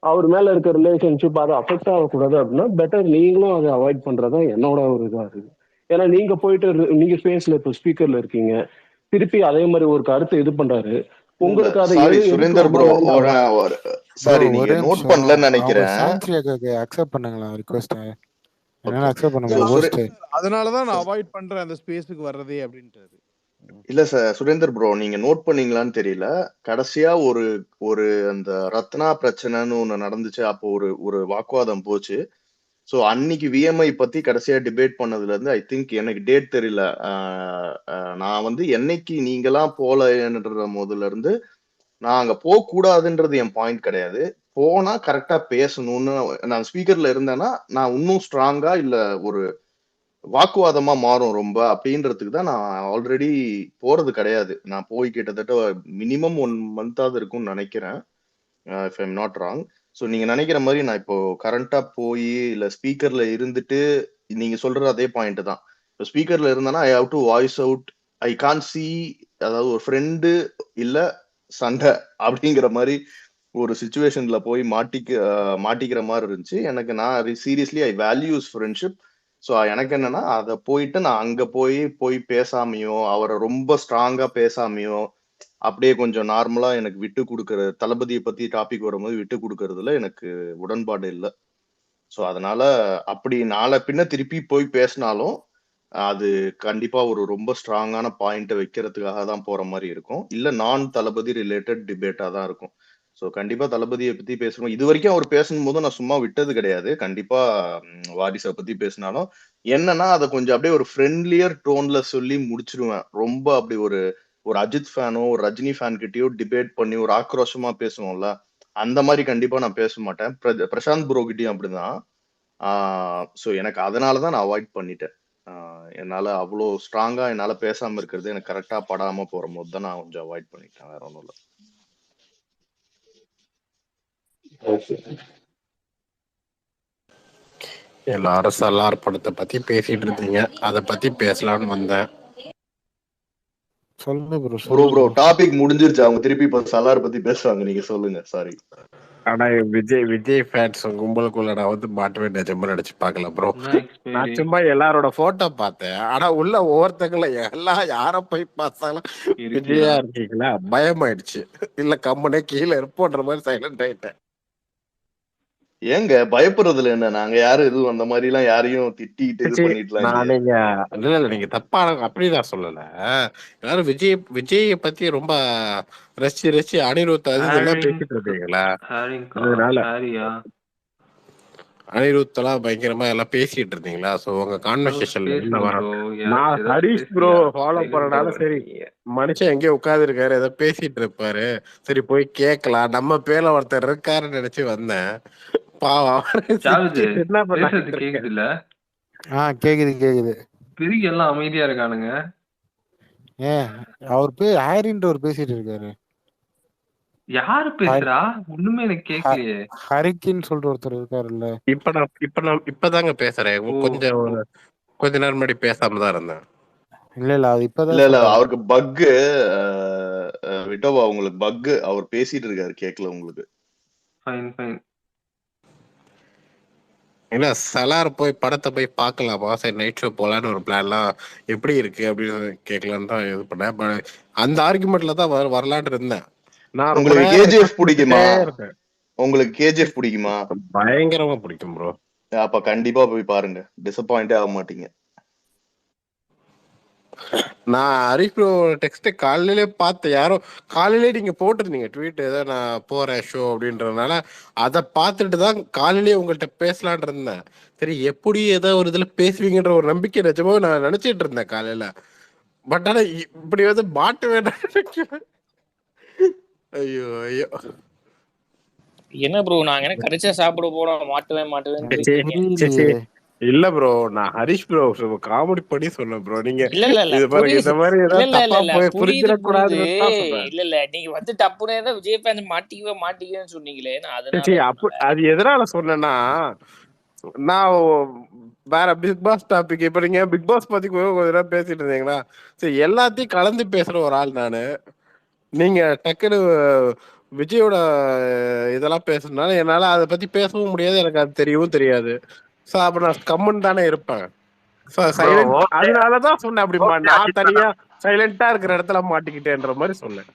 அவர் மேல இருக்க ரிலேஷன்ஷிப் அதை அஃபெக்ட் ஆகக்கூடாது அப்படின்னா பெட்டர் நீங்களும் அதை அவாய்ட் பண்றதா என்னோட ஒரு இதா இருக்கு. ஏன்னா நீங்க போயிட்டு நீங்க ஸ்பேஸ்ல இப்போ ஸ்பீக்கர்ல இருக்கீங்க, திருப்பி அதே மாதிரி ஒரு கருத்தை இது பண்றாரு, உங்களுக்கு அதை சுரேந்தர் ப்ரோ, சாரி நீங்க நோட் பண்ணலன்னு நினைக்கிறேன். அக்செப்ட் பண்ணுங்களா ரிக்வெஸ்ட்? என்னால அக்செப்ட் பண்ண முடியல. அதனால தான் நான் அவாய்ட் பண்றேன் அந்த ஸ்பேஸ்க்கு வர்றதே அப்படின்றாரு. இல்ல சார் சுரேந்தர் ப்ரோ, நீங்க நோட் பண்ணீங்களான்னு தெரியல, கடைசியா ஒரு அந்த ரத்னா பிரச்சனைன்னு ஒண்ணு நடந்துச்சு. அப்போ ஒரு வாக்குவாதம் போச்சு. ஸோ அன்னைக்கு விஎம்ஐ பத்தி கடைசியா டிபேட் பண்ணதுல இருந்து ஐ திங்க் எனக்கு டேட் தெரியல. நான் வந்து என்னைக்கு நீங்களாம் போலன்ற முதல்ல இருந்து நான் அங்க போக கூடாதுன்றது என் பாயிண்ட் கிடையாது. போனா கரெக்டா பேசணும்னு நான் ஸ்பீக்கர்ல இருந்தேன்னா நான் இன்னும் ஸ்ட்ராங்கா இல்ல ஒரு வாக்குவாதமா மாறும் ரொம்ப அப்படின்றதுக்கு தான் நான் ஆல்ரெடி போறது கிடையாது. நான் போய் கிட்டத்தட்ட மினிமம் 1 மந்தாவது இருக்கும்னு நினைக்கிறேன், if I'm not wrong. So நீங்க நினைக்கிற மாதிரி நான் இப்போ கரண்டா போய் இல்ல ஸ்பீக்கர்ல இருந்துட்டு நீங்க சொல்ற அதே பாயிண்ட் தான். இப்போ ஸ்பீக்கர்ல இருந்தானா I have to voice out. I can see, அதாவது ஒரு ஃப்ரெண்டு இல்ல சண்டை அப்படிங்கிற மாதிரி ஒரு சுச்சுவேஷன்ல போய் மாட்டிக்கிற மாதிரி இருந்துச்சு எனக்கு. நான் சீரியஸ்லி ஐ வேல்யூஸ் ஃப்ரெண்ட்ஷிப். ஸோ எனக்கு என்னன்னா அதை போயிட்டு நான் அங்க போய் பேசாமையோ அவரை ரொம்ப ஸ்ட்ராங்கா பேசாமையோ அப்படியே கொஞ்சம் நார்மலா எனக்கு விட்டு கொடுக்கற, தளபதியை பத்தி டாபிக் வரும்போது விட்டு கொடுக்கறதுல எனக்கு உடன்பாடு இல்லை. ஸோ அதனால அப்படி நாளை பின்ன திருப்பி போய் பேசினாலும் அது கண்டிப்பா ஒரு ரொம்ப ஸ்ட்ராங்கான பாயிண்ட்டை வைக்கிறதுக்காக தான் போற மாதிரி இருக்கும், இல்ல நான் தளபதி ரிலேட்டட் டிபேட்டா தான் இருக்கும். ஸோ கண்டிப்பா தளபதியை பத்தி பேசணும். இது வரைக்கும் அவர் பேசும்போது நான் சும்மா விட்டது கிடையாது. கண்டிப்பா வாரிசை பத்தி பேசினாலும் என்னன்னா அதை கொஞ்சம் அப்படியே ஒரு ஃப்ரெண்ட்லியர் டோன்ல சொல்லி முடிச்சிருவேன். ரொம்ப அப்படி ஒரு அஜித் ஃபேனோ ஒரு ரஜினி ஃபேன் கிட்டயோ டிபேட் பண்ணி ஒரு ஆக்ரோஷமா பேசுவோம்ல, அந்த மாதிரி கண்டிப்பா நான் பேச மாட்டேன். பிரசாந்த் ப்ரோ கிட்டயும் அப்படிதான். ஸோ எனக்கு அதனாலதான் நான் அவாய்ட் பண்ணிட்டேன். என்னால அவ்வளோ ஸ்ட்ராங்கா என்னால பேசாம இருக்கிறது எனக்கு கரெக்டா படாம போற போது தான் நான் கொஞ்சம் அவாய்ட் பண்ணிட்டேன், வேற ஒன்றும் இல்லை. எல்லாரும் சலார் படத்தை பத்தி பேசிட்டு இருந்தீங்க, அதை பத்தி பேசலாம்னு வந்தேன். சொல்லுங்க ப்ரோ டாபிக் முடிஞ்சிருச்சு. அவங்க திருப்பி இப்ப சலார் பத்தி பேசுவாங்க, நீங்க சொல்லுங்க. சாரி. ஆனா விஜய் ஃபேன்ஸ் கும்பலுக்குள்ள நான் வந்து மாட்டவே நிஜமா நினைச்சு பாக்கல ப்ரோ. நான் சும்மா எல்லாரோட போட்டோ பார்த்தேன். ஆனா உள்ள ஒவ்வொருத்தங்கள எல்லாம் யார போய் பார்த்தாலும் விஜயா இருக்கீங்களா பயமாயிடுச்சு. இல்ல கம்மனே கீழே இருப்போன்ற மாதிரி சைலண்ட் ஆயிட்டேன். ஏங்க பயப்படுறதுல என்ன? நாங்க யாரும் எதுவும் அந்த மாதிரி எல்லாம் யாரையும் திட்டிட்டு இது பண்ணிடலாம். நீங்க தப்பா அப்படிதான் சொல்லல. எல்லாரும் விஜய பத்தி ரொம்ப ரசிச்சு அனிருத் அது இதெல்லாம் பேசிட்டு இருக்கீங்களா? அதனால அனிருத் எல்லாம் பயங்கரமா எல்லாம் பேசிட்டு இருந்தீங்களா? சோ உங்க கான்வர்சேஷன்ல என்ன பேசுங்க வர ப்ரோ. நான் ஏதாச்சும் ஹரிஷ் ப்ரோ பேசுங்க. ஃபாலோ சைலண்டா பண்ணனால சரி இருக்கீங்க. மனுஷன் எங்கேயோ உட்கார்ந்து இருக்காரு, ஏதோ பேசிட்டு இருப்பாரு, சரி போய் கேட்கலாம், நம்ம பேர்ல ஒருத்தர் இருக்காருன்னு நினைச்சு வந்தேன். பாவம் அவரு சாவுது சிரிச்சுட்டு என்ன பேசுறது பண்ணிட்டு இருக்காரு. கேக்குது இல்ல? கேக்குது. பிரிக்கு எல்லாம் அமைதியா இருக்கானுங்க. ஏன் அவர் ஹாரின்ற ஒரு பேசிட்டு இருக்காரு. யாரு பேசுறா? ஒண்ணுமே எனக்கு கேட்கலையே. ஹரிக்கின்னு சொல்ற ஒருத்தர் இருக்காருல்ல. இப்பதாங்க பேசுறேன். ஓ கொஞ்ச நேரம் முன்னாடி பேசாம தான் இருந்தேன். இல்ல அது இப்பதான் இல்ல சொன்னாரு. அவருக்கு பக்கு விட்டோவா உங்களுக்கு பக்கு, அவர் பேசிட்டு இருக்காரு கேட்கல உங்களுக்கு. Fine fine. இல்ல சலார் போய் படத்தை போய் பார்க்கலாமா, சரி நைட் ஷோ போலான்னு ஒரு பிளான்லாம் எப்படி இருக்கு அப்படின்னு கேட்கலான்னு தான் இது பண்ணேன். அந்த ஆர்குமெண்ட்ல தான் வரலான்னு இருந்தேன். நான் ரொம்ப உங்களுக்கு நேரம் கேஜிஎஃப் பிடிக்குமா? இருக்கேன். உங்களுக்கு கேஜிஎஃப் பிடிக்குமா? பயங்கரமா பிடிக்கும் ப்ரோ. அப்ப கண்டிப்பா போய் பாருங்க, டிசப்பாயிண்டே ஆக மாட்டீங்க. நான் ஹரிஷ் ப்ரோ டெக்ஸ்ட் காலையிலே பார்த்தேன். யாரோ காலையிலே நீங்க போட்டிருந்தீங்க ட்வீட், ஏதோ நான் போறேன் ஷோ அப்படின்றதுனால அதை பார்த்துட்டு தான் காலையிலேயே உங்கள்கிட்ட பேசலான் இருந்தேன். சரி எப்படி ஏதோ ஒரு இதுல பேசுவீங்கன்ற ஒரு நம்பிக்கை நிஜமா நான் நினைச்சிட்டு இருந்தேன் காலையில. பட் ஆனா இப்படி வந்து மாட்டு வேண்டாம். ஐயோ ஐயோ என்ன ப்ரோ நாங்க என்ன கடிச்சா சாப்பிட போறோம், மாட்டுவேன். இல்ல ப்ரோ, நான் ஹரிஷ் ப்ரோ காமெடி பண்ணி சொன்னேன் ப்ரோ. நீங்க இல்ல இது பாருங்க, இந்த மாதிரி ஏதாவது தப்பா போய் புரிஞ்சிடக்கூடாதுன்னு தான் சொன்னேன். இல்ல நீங்க வந்து டப்புனே விஜய் ஃபேன்ஸ் மாட்டிக்குவேன்னு சொன்னீங்களே, அது எதனால சொன்னேன்னா, நான் வேற பிக் பாஸ் டாபிக், இப்ப நீங்க பிக் பாஸ் பத்தி கொஞ்ச நேரம் பேசிட்டு இருந்தீங்களா, சரி எல்லாத்தையும் கலந்து பேசுற ஒரு ஆள் நானு. நீங்க டக்குனு விஜயோட இதெல்லாம் பேசுறதுனால என்னால அதை பத்தி பேசவும் முடியாது, எனக்கு அது தெரியவும் தெரியாது. சோ அப்ப நான் கம்முன்னு தானே இருப்பேன். அதனாலதான் சொன்னேன் அப்படிமா, நான் தனியா சைலண்டா இருக்கிற இடத்துல மாட்டிக்கிட்டேன்ற மாதிரி சொன்னேன்.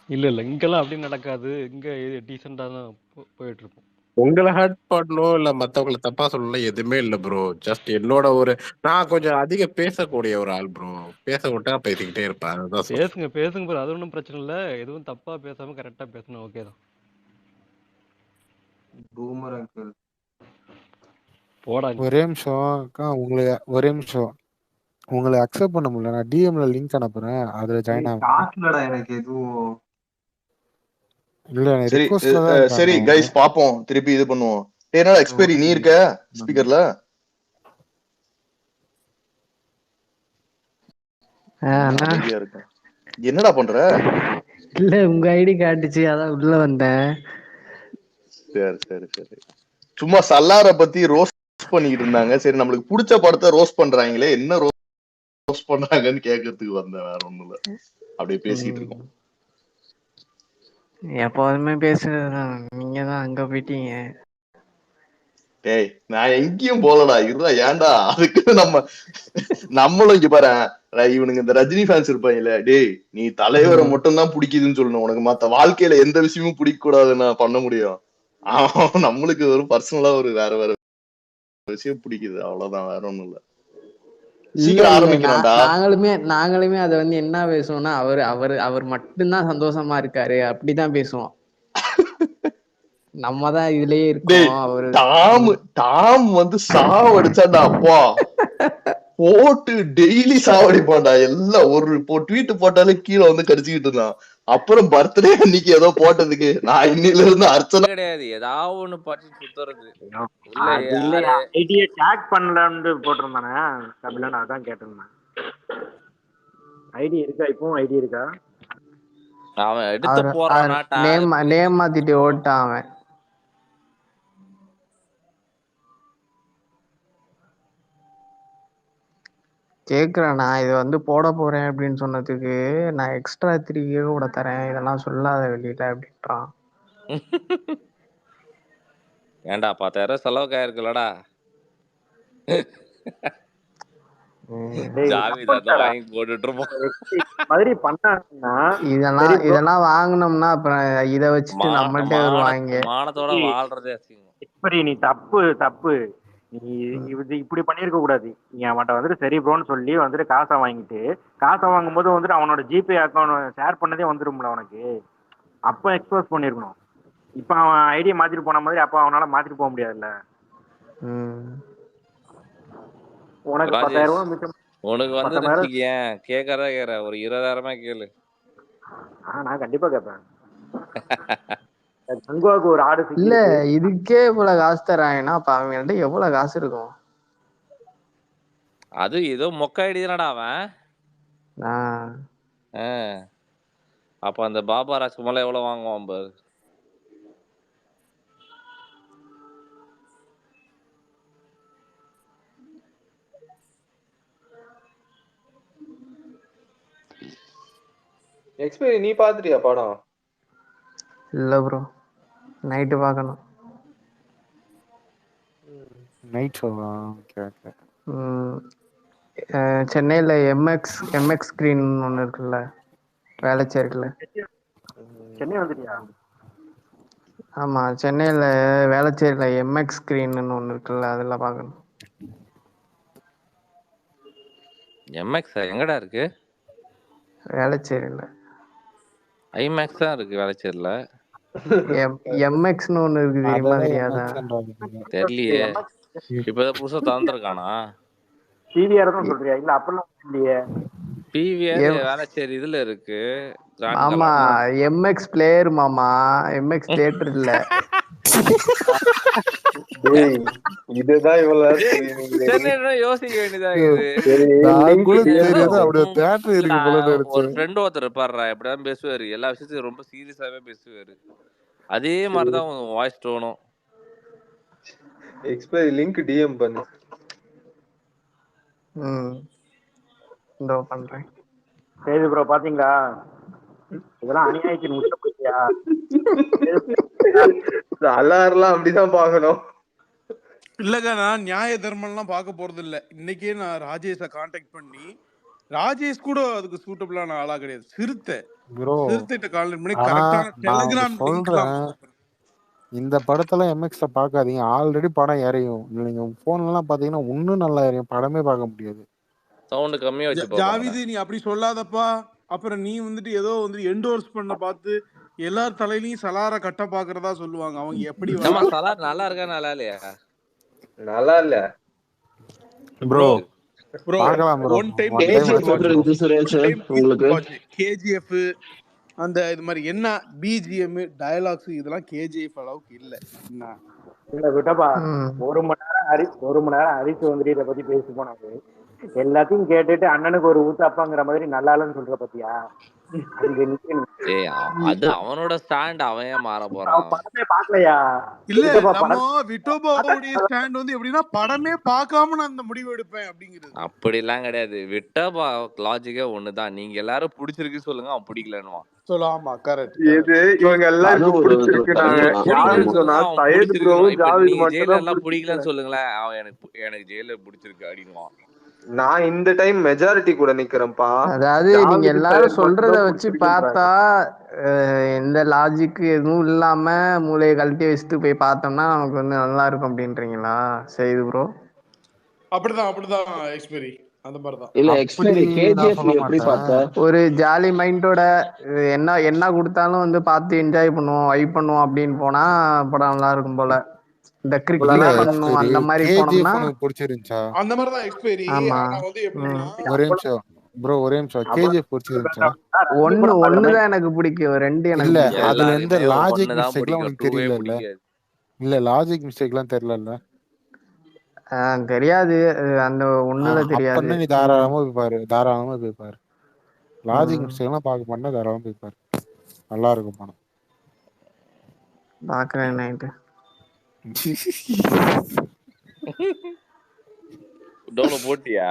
இல்ல இங்கெல்லாம் அப்படி நடக்காது, இங்க டீசெண்டா தான் போயிட்டு இருக்கும். உங்களை ஹர்ட் பண்ணணும் இல்ல மத்தவங்களை தப்பா சொல்லணும் எதுவுமே இல்ல ப்ரோ. ஜஸ்ட் என்னோட நான் கொஞ்சம் அதிக பேசக்கூடிய ஒரு ஆள் ப்ரோ. பேச விட்டா பேசிக்கிட்டே இருப்பேன். அதுதான் பேசுங்க ப்ரோ, அது ஒன்றும் பிரச்சனை இல்ல. எதுவும் தப்பா பேசாம கரெக்டா பேசணும், ஓகே தான். பூமர் அங்கிள் போடா. ஒரே நிமிஷம் உங்களை அக்செப்ட் பண்ண முடியல. நான் டிஎம்ல லிங்க் அனுப்புறேன், அதுல ஜாயின் ஆகுங்க. எனக்கு எதுவும் இல்ல சரி சரி கைஸ் பாப்போம், திருப்பி இது பண்ணுவோம். என்னடா எக்ஸ்பெரி நீ இருக்க ஸ்பீக்கர்ல? என்னடா பண்ற? இல்ல உங்க ஐடி காட்டுச்சு, அதான் உள்ள வந்தேன். சரி சரி சரி. சும்மா சல்லார பத்தி ரோஸ்ட் பண்ணிக்கிட்டு இருந்தாங்க. சரி நம்மளுக்கு பிடிச்ச படத்தை ரோஸ்ட் பண்றாங்களே, என்ன ரோஸ்ட் பண்றாங்கன்னு கேட்கறதுக்கு வந்தேன், வேற ஒண்ணும் இல்ல. அப்படியே பேசிட்டு இருக்கோம். எப்போதுமே பேசுறதுதான், நீங்க தான் அங்க போயிட்டீங்க. டேய் நான் எங்கேயும் போலடா, இருடா. ஏன்டா அதுக்கு நம்மளும் இங்க பாரு, இவனுங்க இந்த ரஜினி ஃபேன்ஸ் இருப்பாங்கல்ல, டேய் நீ தலைவரை மட்டும் தான் பிடிக்குதுன்னு சொல்லணும், உனக்கு மத்த வாழ்க்கையில எந்த விஷயமும் பிடிக்க கூடாதுன்னு பண்ண முடியும். நம்மளுக்கு ஒரு பர்சனலா ஒரு வேற வேற விஷயம் பிடிக்குது, அவ்வளவுதான், வேற ஒண்ணும் இல்ல. சீக்கிரம் ஆரம்பிக்கணும்டா. நாங்களுமே அதை வந்து என்ன பேசுவோம்னா, அவர் மட்டும்தான் சந்தோஷமா இருக்காரு அப்படிதான் பேசுவோம். நம்ம தான் இதுலயே இருக்கோம். அவரு டாம் வந்து சாவடிச்சாண்டா, அப்பா போட்டு டெய்லி சாவடிப்பான்டா. எல்லாம் ஒரு ட்வீட் போட்டாலே கீழே வந்து கடிச்சுக்கிட்டு இருந்தான். அப்புறம் பர்த்டே அன்னைக்கு ஏதோ போட்டதுக்கு நான் இன்னில இருந்து அர்ச்சனை கிடையாது, ஏதாவது ஒண்ணு பண்ணி சுத்துறது. ஐடியை டேக் பண்ணலன்னு போட்டிருந்தானே கபிலன், அதான் கேட்டிருந்தேன். ஐடி இருக்கா? இப்போ ஐடி இருக்கா? அவன் எடுத்து போறானா? நேம் மாத்திட்டு ஓட்டான் அவன். கேக்குறேன், நான் இது வந்து போட போறேன் அப்படின்னு சொன்னதுக்கு நான் எக்ஸ்ட்ரா 3K கூட தரேன், இதெல்லாம் சொல்லாத வெளியில அப்படின்றான். ஏன்டா 10,000 செலவுக்கு ஆயிருக்குல்லடா. வாங்கி போட்டுட்டு இருப்போம். இதெல்லாம் வாங்கினோம்னா அப்புறம் இத வச்சுட்டு நம்மள்ட்ட வருவாங்க. மானத்தோட வாழ்றதே இப்படி நீ தப்பு நீ இப்படி பண்ணிருக்க கூடாது. நீ அவன்கிட்ட வந்துட்டு சரி ப்ரோன்னு சொல்லி வந்துட்டு காசை வாங்கிட்டு, காசை வாங்கும்போது வந்துட்டு அவனோட ஜிபே அக்கௌண்ட் ஷேர் பண்ணதே வந்துடும்ல உனக்கு, அப்ப எக்ஸ்போஸ் பண்ணிருக்கணும். இப்ப அவன் ஐடியா மாத்திட்டு போன மாதிரி அப்ப அவனால மாத்திட்டு போக முடியாதுல்ல. உனக்கு 10,000 ரூபாய் மிச்சம். உனக்கு வந்து வச்சுக்கேன் கேட்கறதா கேட்க ஒரு 20,000 கேளு. நான் கண்டிப்பா கேட்பேன். தங்குவாக்கு ஒரு ஆடு இல்ல இதுக்கே இவ்வளவு காசு தராங்கன்னா அப்ப அவங்கள்ட்ட எவ்வளவு காசு இருக்கும்? அது ஏதோ மொக்க ஐடி தானடா அவன். அப்ப அந்த பாபா ராஜ்குமார் எவ்வளவு வாங்குவான் பாரு. எக்ஸ்பீரி நீ பாத்துட்டியா படம்? இல்ல ப்ரோ, நைட்டு பார்க்கணும். நைட் ஷோவா? Okay okay. சென்னையில எம்எக்ஸ் ஸ்கிரீன் ஒன்று இருக்குல்ல, வேளச்சேரியில். சென்னை வந்துட்டியா? ஆமா, சென்னையில வேளச்சேரியில எம்எக்ஸ் ஸ்கிரீன் ஒன்று இருக்குல்ல, அதில் பார்க்கணும். எம்எக்ஸ் எங்கடா இருக்கு? வேளச்சேரியில். ஐமேக்ஸ் தான் இருக்கு வேளச்சேரியில. எம்எக்ஸ்னு ஒன்று இருக்கு, தெரியுமா? தெரியாதா? தெரியலையே, இப்பதான் புதுசா திறந்துருக்கானா? பிவிஆர் தான் சொல்றியா? இல்ல அப்பெல்லாம் இல்லையே. பிவிஆர் வேளச்சேரி இதுல இருக்கு. ஆமா, எம்எக்ஸ் பிளேயர் மாமா, எம்எக்ஸ் தியேட்டர் இல்ல. இதுதான் இவ்வளவு யோசிக்க வேண்டியதா ஒரு ஃப்ரெண்ட் ஒருத்தர் இருப்பாரு, எப்படிதான் பேசுவாரு, எல்லா விஷயத்தையும் ரொம்ப சீரியஸாவே பேசுவாரு. அதே மாதிரிதான் வாய்ஸ் டோனும். எக்ஸ்பைரி லிங்க் டிஎம் பண்ணு. இதோ பண்றேன். சரி ப்ரோ, பாத்தீங்களா இதெல்லாம் அநியாயத்தின் உச்ச போயிட்டியா? அல்லாரெல்லாம் அப்படிதான் பாக்கணும். இல்லங்க, நான் நியாய தர்மம்லாம் பார்க்க போறது இல்ல. இன்னைக்கே நான் ராஜேஷை கான்டாக்ட் பண்ணி, ராஜேஷ் கூட அதுக்கு சூட்டபிளான ஆளா கிடையாது. சிறுத்தைட்ட கான்டாக்ட் பண்ணி கரெக்டான டெலிகிராம் சொல்றேன். இந்த படத்துல எம்எக்ஸ்ல பாக்காதீங்க, ஆல்ரெடி படம் எறையும். நீங்க போன்ல எல்லாம் பாத்தீங்கன்னா இன்னும் நல்லா எறையும், படமே பார்க்க முடியாது. சவுண்ட் கம்மியா வச்சு ஜாவிது, நீ அப்படி சொல்லாதப்பா. அப்புறம் நீ வந்துட்டு ஏதோ வந்து என்டோர்ஸ் பண்ண பார்த்து எல்லார் தலையிலயும் சலார கட்ட பாக்குறதா சொல்லுவாங்க. அவங்க எப்படி சலார் நல்லா இருக்கா நல்லா இல்லையா? நல்லா இல்ல ப்ரோ. ஒன் டைம் கேஜிஎஃப் அந்த இது மாதிரி என்ன பிஜிஎம் டயலாக்ஸ் இதெல்லாம் கேஜிஎஃப் அளவுக்கு இல்ல. இல்ல விட்டப்பா, 1 மணி நேரம் அரிசி வந்துட்டு இதை பத்தி பேசி போனாங்க. எல்லாத்தையும் கேட்டுட்டு அண்ணனுக்கு ஒரு ஊத்தாப்பாங்கிற மாதிரி நல்லா இல்லன்னு சொல்ற பத்தியா? அது அவனோட ஸ்டாண்ட், அவன் ஏன் மாற போறான்? படமே பாக்கலையா? இல்ல, நம்ம விட்டோபாவுடைய ஸ்டாண்ட் வந்து எப்படின்னா படமே பார்க்காம நான் அந்த முடிவு எடுப்பேன் அப்படிங்கிறது. அப்படி எல்லாம் கிடையாது. விட்டோபா லாஜிக்கே ஒண்ணுதான். நீங்க எல்லாரும் பிடிச்சிருக்கு சொல்லுங்க, அவன் பிடிக்கலன்னுவான். சொல்லாமா கரெக்ட். இது இவங்க எல்லாரும் பிடிக்கலன்னு சொல்லுங்களேன், அவன் எனக்கு ஜெயிலர் பிடிச்சிருக்கு அப்படின்னுவான். நான் இந்த டைம் மெஜாரிட்டி கூட நிக்கிறேன்ப்பா. அதாவது நீங்க எல்லாரும் சொல்றத வச்சு பார்த்தா எந்த லாஜிக் எதுவும் இல்லாம மூளையை கழட்டி வச்சுட்டு போய் பார்த்தோம்னா நமக்கு வந்து நல்லா இருக்கும் அப்படின்றீங்களா? சரி ப்ரோ, அப்படிதான் எக்ஸ்பீரி அந்த மாதிரிதான். இல்ல எக்ஸ்பீரி கேஜிஎஃப் எப்படி பார்த்தா? ஒரு ஜாலி மைண்டோட என்ன கொடுத்தாலும் வந்து பார்த்து என்ஜாய் பண்ணுவோம், வைப் பண்ணுவோம் அப்படின்னு போனா படம் நல்லா இருக்கும் போல. இந்த கிரிக்கெட் பண்ணனும் அந்த மாதிரி போனோம்னா பிடிச்சிருந்துச்சா? அந்த மாதிரி தான் எக்ஸ்பீரி. ஆனா வந்து எப்படின்னா ஒரே நிமிஷம் ப்ரோ, ஒரே நிமிஷம். கேஜிஎஃப் பிடிச்சிருந்துச்சா? ஒண்ணுதான் எனக்கு பிடிக்கும், 2 எனக்கு இல்ல. அதுல எந்த லாஜிக் மிஸ்டேக்லாம் உங்களுக்கு தெரியல? இல்ல லாஜிக் மிஸ்டேக்லாம் தெரியல? தெரியாது, அந்த ஒண்ணுல தெரியாது. நீ தாராளமா போய் பாரு. லாஜிக் மிஸ்டேக்லாம் பார்க்க மாட்டா, தாராளமா போய் பாரு, நல்லா இருக்கும் படம். பாக்குறேன் நைட்டு. டோல போட்டியா?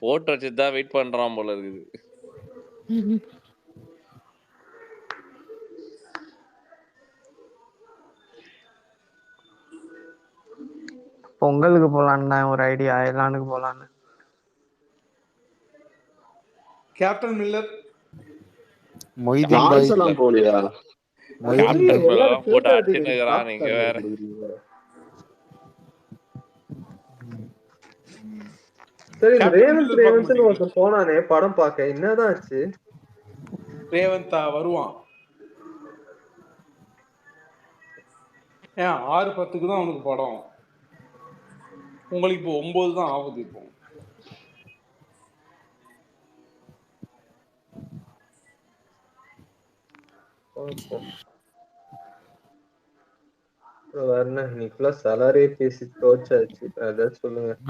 போட்டோ வச்சுதான் வெயிட் பண்றான் போல இருக்குது. பொங்கலுக்கு போலான்னு ஒரு ஐடியா, எல்லானுக்கு போலான்னு. கேப்டன் மில்லர் மொய்தீன் பாய் எல்லாம் போலியா? போட்டு அடிச்சுக்கிறான். நீங்க வேற சரி, ரேவந்த் ஒருத்தர் போனானே படம் பார்க்க, என்னதான் ஆச்சு? ரேவந்தா வருவான். ஏன் 6:10க்கு தான் அவனுக்கு படம், உங்களுக்கு இப்போ 9 தான் ஆகுது. இப்போ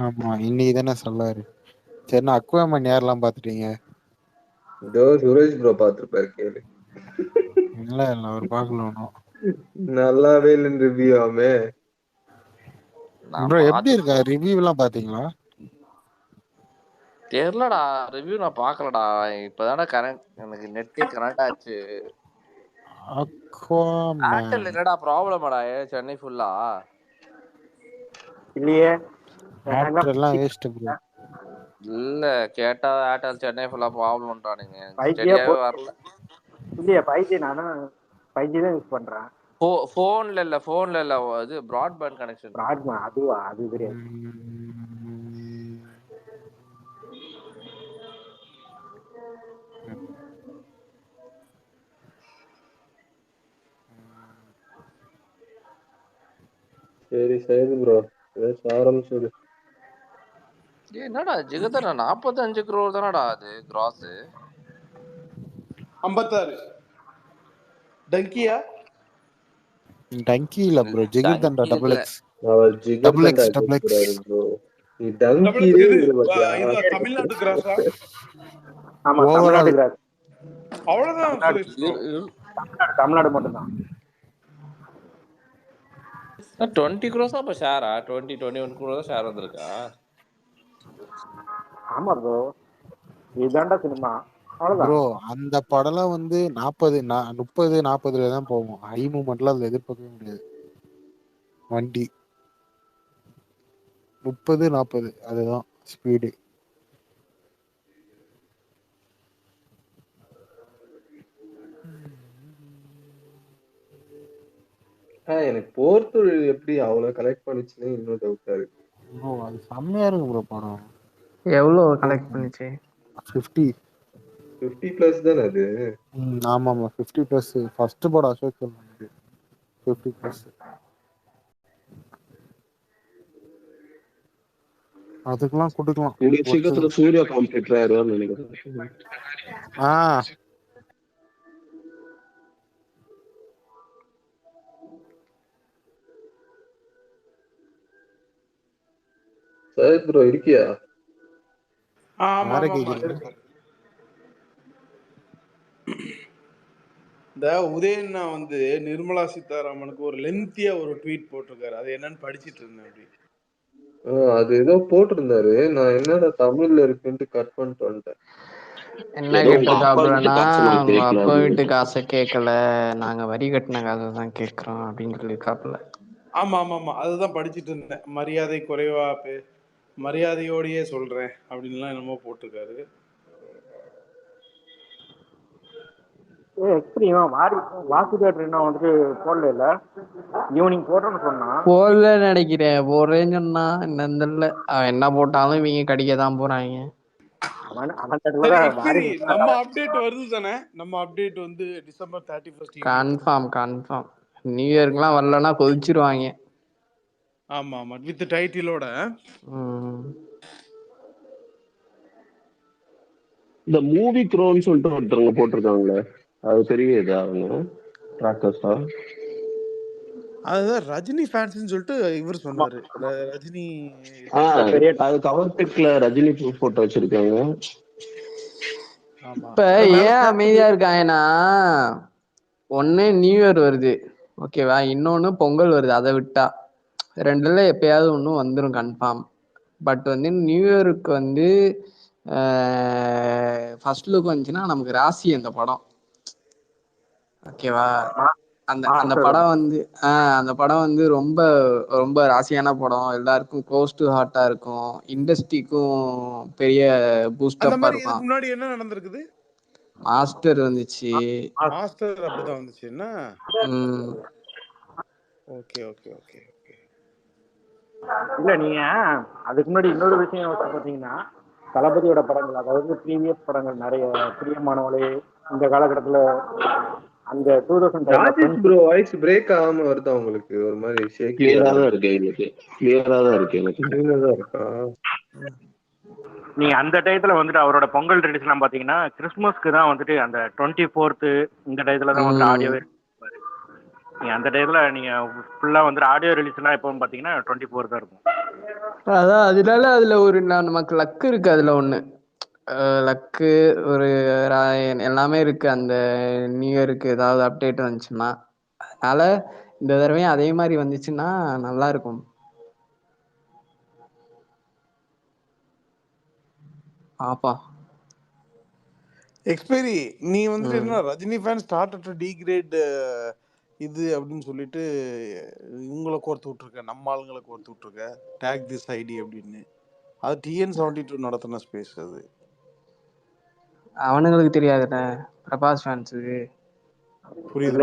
ஆமா இன்னைக்கு தானே சொல்லாரு. சரி நான் அக்வாமன் யாரெல்லாம் பாத்துட்டீங்க? சுரேஷ் ப்ரோ பாத்துருப்பாரு கேளு. இல்ல இல்ல அவர் பாக்கல ஒன்னும். நல்லாவே இல்லைன்னு ரிவ்யூ ஆமே. ப்ரோ எப்படி இருக்கா ரிவ்யூ எல்லாம் பாத்தீங்களா? தெரியலடா, ரிவ்யூ நான் பாக்கலடா. இப்பதானே கனெக்ட், எனக்கு நெட்டே கனெக்ட் ஆச்சு. ஏர்டெல் என்னடா ப்ராப்ளமாடா சென்னை ஃபுல்லா? இல்லையே, ஏர்டெல்லாம் வேஸ்ட் ப்ரோ. இல்ல கேட்டா ஏர்டெல் சென்னை ஃபுல்லா ப்ராப்ளம்ன்றானுங்க. ஸ்டெடியாவே வரல. இல்லையா 5G, நானும் 5G தான் யூஸ் பண்றேன். போன்ல இல்ல இது பிராட்பேண்ட் கனெக்ஷன். பிராட்பேண்ட் அதுவா? அது தெரியாது. சரி ப்ரோ, ஆரம்பிச்சு. என்னடா ஜிகதனா 45 crore தானடா அது கிராஸ்? 56 டங்கியா? டங்கி இல்ல bro, jigarthanda double X. Double X bro. நீ டங்கி இது தமிழ்நாடு கிராஸா? ஆமா தமிழ்நாடு கிராஸ். அவ்வளவுதான் சுரேஷ் ப்ரோ, தமிழ்நாடு மட்டும் தான். 20 crores அப்ப ஷேரா? 21 crores ஷேர் வந்திருக்கா? ஆமா ப்ரோ, இதுதான்டா சினிமா. ப்ரோ அந்த படம்லாம் வந்து 30-40 தான் போகும். ஹை மூமெண்ட்லாம் அதுல எதிர்பார்க்கவே முடியாது. வண்டி 30-40 அதுதான் ஸ்பீடு. எனக்கு போர்த்து எப்படி அவ்வளவு கலெக்ட் பண்ணிச்சுன்னு இன்னும் டவுட்டா இருக்கு. ப்ரோ அது செம்மையா இருக்கு ப்ரோ படம். எவ்வளவு கலெக்ட் பண்ணிச்சு? 50+ தானே அது? ஆமா 50+. ஃபர்ஸ்ட் படம் அசோக் சொன்னாங்க 50+. அதுக்கெல்லாம் கொடுக்கலாம். சீக்கிரத்துல சூர்யா காம்படிட்டர் ஆயிடுவான்னு நினைக்கிறேன். சரி ப்ரோ இருக்கியா? இந்த உதயண்ணா வந்து நிர்மலா சீதாராமனுக்கு ஒரு லென்த்தியா ஒரு ட்வீட் போட்டிருக்காரு. அது என்னன்னு படிச்சிட்டு இருந்தேன். அப்படி அது ஏதோ போட்டிருந்தாரு. நான் என்னடா தமிழ்ல இருக்குன்ட்டு கட் பண்ணிட்டு வந்துட்டேன். என்ன கேட்டிருக்காப்புலன்னா, உங்க அப்பா வீட்டு காசை கேட்கல, நாங்க வரி கட்டின காசை தான் கேட்கிறோம் அப்படின்னு சொல்லியிருக்காப்புல. ஆமா அதுதான் படிச்சுட்டு இருந்தேன். மரியாதை குறைவா மரியாதையோடயே சொல்றேன் அப்படின்லாம் என்னமோ போட்டிருக்காரு. வந்துட்டு போடல இல்ல, ஈவினிங் போடுறேன்னு சொன்னா. போடல நினைக்கிறேன், போடுறேன்னு சொன்னா என்ன அவன் என்ன போட்டாலும் இவங்க கடிக்க தான் போறாங்க. நம்ம அப்டேட் வருது தானே? நம்ம அப்டேட் வந்து டிசம்பர் 31 கன்ஃபார்ம். நியூ இயர்க்குலாம் வரலன்னா கொதிச்சிருவாங்க. ஆமா வித் டைட்டிலோட. இந்த மூவி க்ரோன்னு சொல்லிட்டு ஒருத்தவங்க போட்டிருக்காங்களே, அது தெரியுதா? அவங்க ட்ராக்கர்ஸா? அதுதான் ரஜினி ஃபேன்ஸ்னு சொல்லிட்டு இவர் சொன்னாரு. ரஜினி அது கவர் பிக்ல ரஜினி போட்டோ வச்சிருக்காங்க. இப்ப ஏன் அமைதியா இருக்காங்கன்னா, ஒண்ணு நியூ இயர் வருது ஓகேவா, இன்னொன்னு பொங்கல் வருது. அதை விட்டா ரெண்டுல எப்பயாவது ஒன்னும் வந்துடும் கன்ஃபார்ம். பட் வந்து நியூ இயருக்கு வந்து ஃபர்ஸ்ட் லுக் வந்துச்சுன்னா நமக்கு ராசி அந்த படம் ஓகேவா. அந்த படம் வந்து அந்த படம் வந்து ரொம்ப ரொம்ப ராசியான படம். எல்லாருக்கும் க்ளோஸ் டு ஹார்ட்டா இருக்கும். இண்டஸ்ட்ரிக்கும் பெரிய பூஸ்டப்பா இருக்கும். முன்னாடி என்ன நடந்திருக்குது? மாஸ்டர் வந்துச்சு. மாஸ்டர் அப்படிதான் வந்துச்சு என்ன? ஓகே. இல்ல நீங்க அதுக்கு முன்னாடி இன்னொரு விஷயம் பாத்தீங்கன்னா, தளபதியோட படங்கள், அதாவது ப்ரீவியஸ் படங்கள் நிறைய, பிரியமானவளே, இந்த காலகட்டத்துல அந்த 2010 ராஜேஷ் ப்ரோ வாய்ஸ் பிரேக் ஆகாம வருதா உங்களுக்கு? ஒரு மாதிரி கிளியரா தான் இருக்கு எனக்கு. கிளியரா தான் இருக்கு எனக்கு. கிளியரா தான் இருக்கா? நீங்க அந்த டயத்துல வந்துட்டு அவரோட பொங்கல் ரிலீஸ் எல்லாம் பாத்தீங்கன்னா கிறிஸ்துமஸ்க்கு தான் வந்துட்டு அந்த 24th இந்த டயத்துல தான் வந்துட்டு ஆடியோவே இருப்பாரு. நீங்க அந்த டயத்துல நீங்க ஃபுல்லா வந்துட்டு ஆடியோ ரிலீஸ் எல்லாம் எப்பவும் பாத்தீங்கன்னா 24 தான் இருக்கும். அதான் அதனால அதுல ஒரு நமக்கு லக்கு இருக்கு. அதுல ஒண்ணு லக்கு ஒரு எல்லாமே இருக்கு. அந்த நியூ இயருக்கு ஏதாவது அப்டேட் வந்துச்சுன்னா, அதனால இந்த தடவையும் அதே மாதிரி வந்துச்சுன்னா நல்லா இருக்கும். ஆப்பா எக்ஸ்பைரி நீ வந்துட்டு என்ன Rajini fan start to degrade இது அப்படின்னு சொல்லிட்டு இவங்களை கோர்த்து விட்டுருக்க, நம்ம ஆளுங்களை கோர்த்து விட்டுருக்க, டேக் திஸ் ஐடி அப்படின்னு. அது TN72 நடத்தின ஸ்பேஸ். அது அவனுங்களுக்கு தெரியாதுண்ணே, பிரபாஸ் ஃபேன்ஸுக்கு புரியுது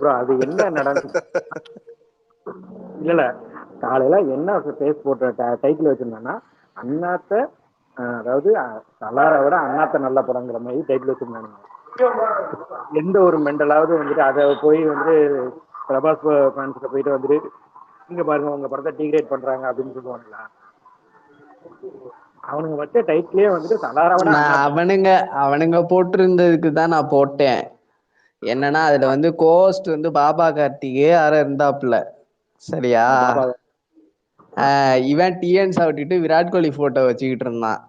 ப்ரோ. அது என்ன நடந்து இல்ல காலையில என்ன பேஸ் போட்ட டைட்டில் வச்சிருந்தாங்கன்னா அண்ணாத்த, அதாவது சலாரை விட அண்ணாத்த நல்ல படங்கிற மாதிரி டைட்டில் வச்சிருந்தாங்க. எந்த ஒரு மெண்டலாவது வந்துட்டு அதை போய் வந்து பிரபாஸ் ஃபேன்ஸ்ல போயிட்டு வந்துட்டு இங்க பாருங்க உங்க படத்தை டீக்ரேட் பண்றாங்க அப்படின்னு சொல்லுவாங்களா? அவனுங்க வச்ச டைட்டிலே வந்துட்டு சலாரை விட அவனுங்க போட்டிருந்ததுக்கு தான் நான் போட்டேன். என்னன்னா அதுல வந்து கோஸ்ட் வந்து பாபா கார்த்திகே யார இருந்தாப்ல, சரியா? இவன் TN72 விராட் கோலி போட்டோ வச்சுக்கிட்டு இருந்தான்,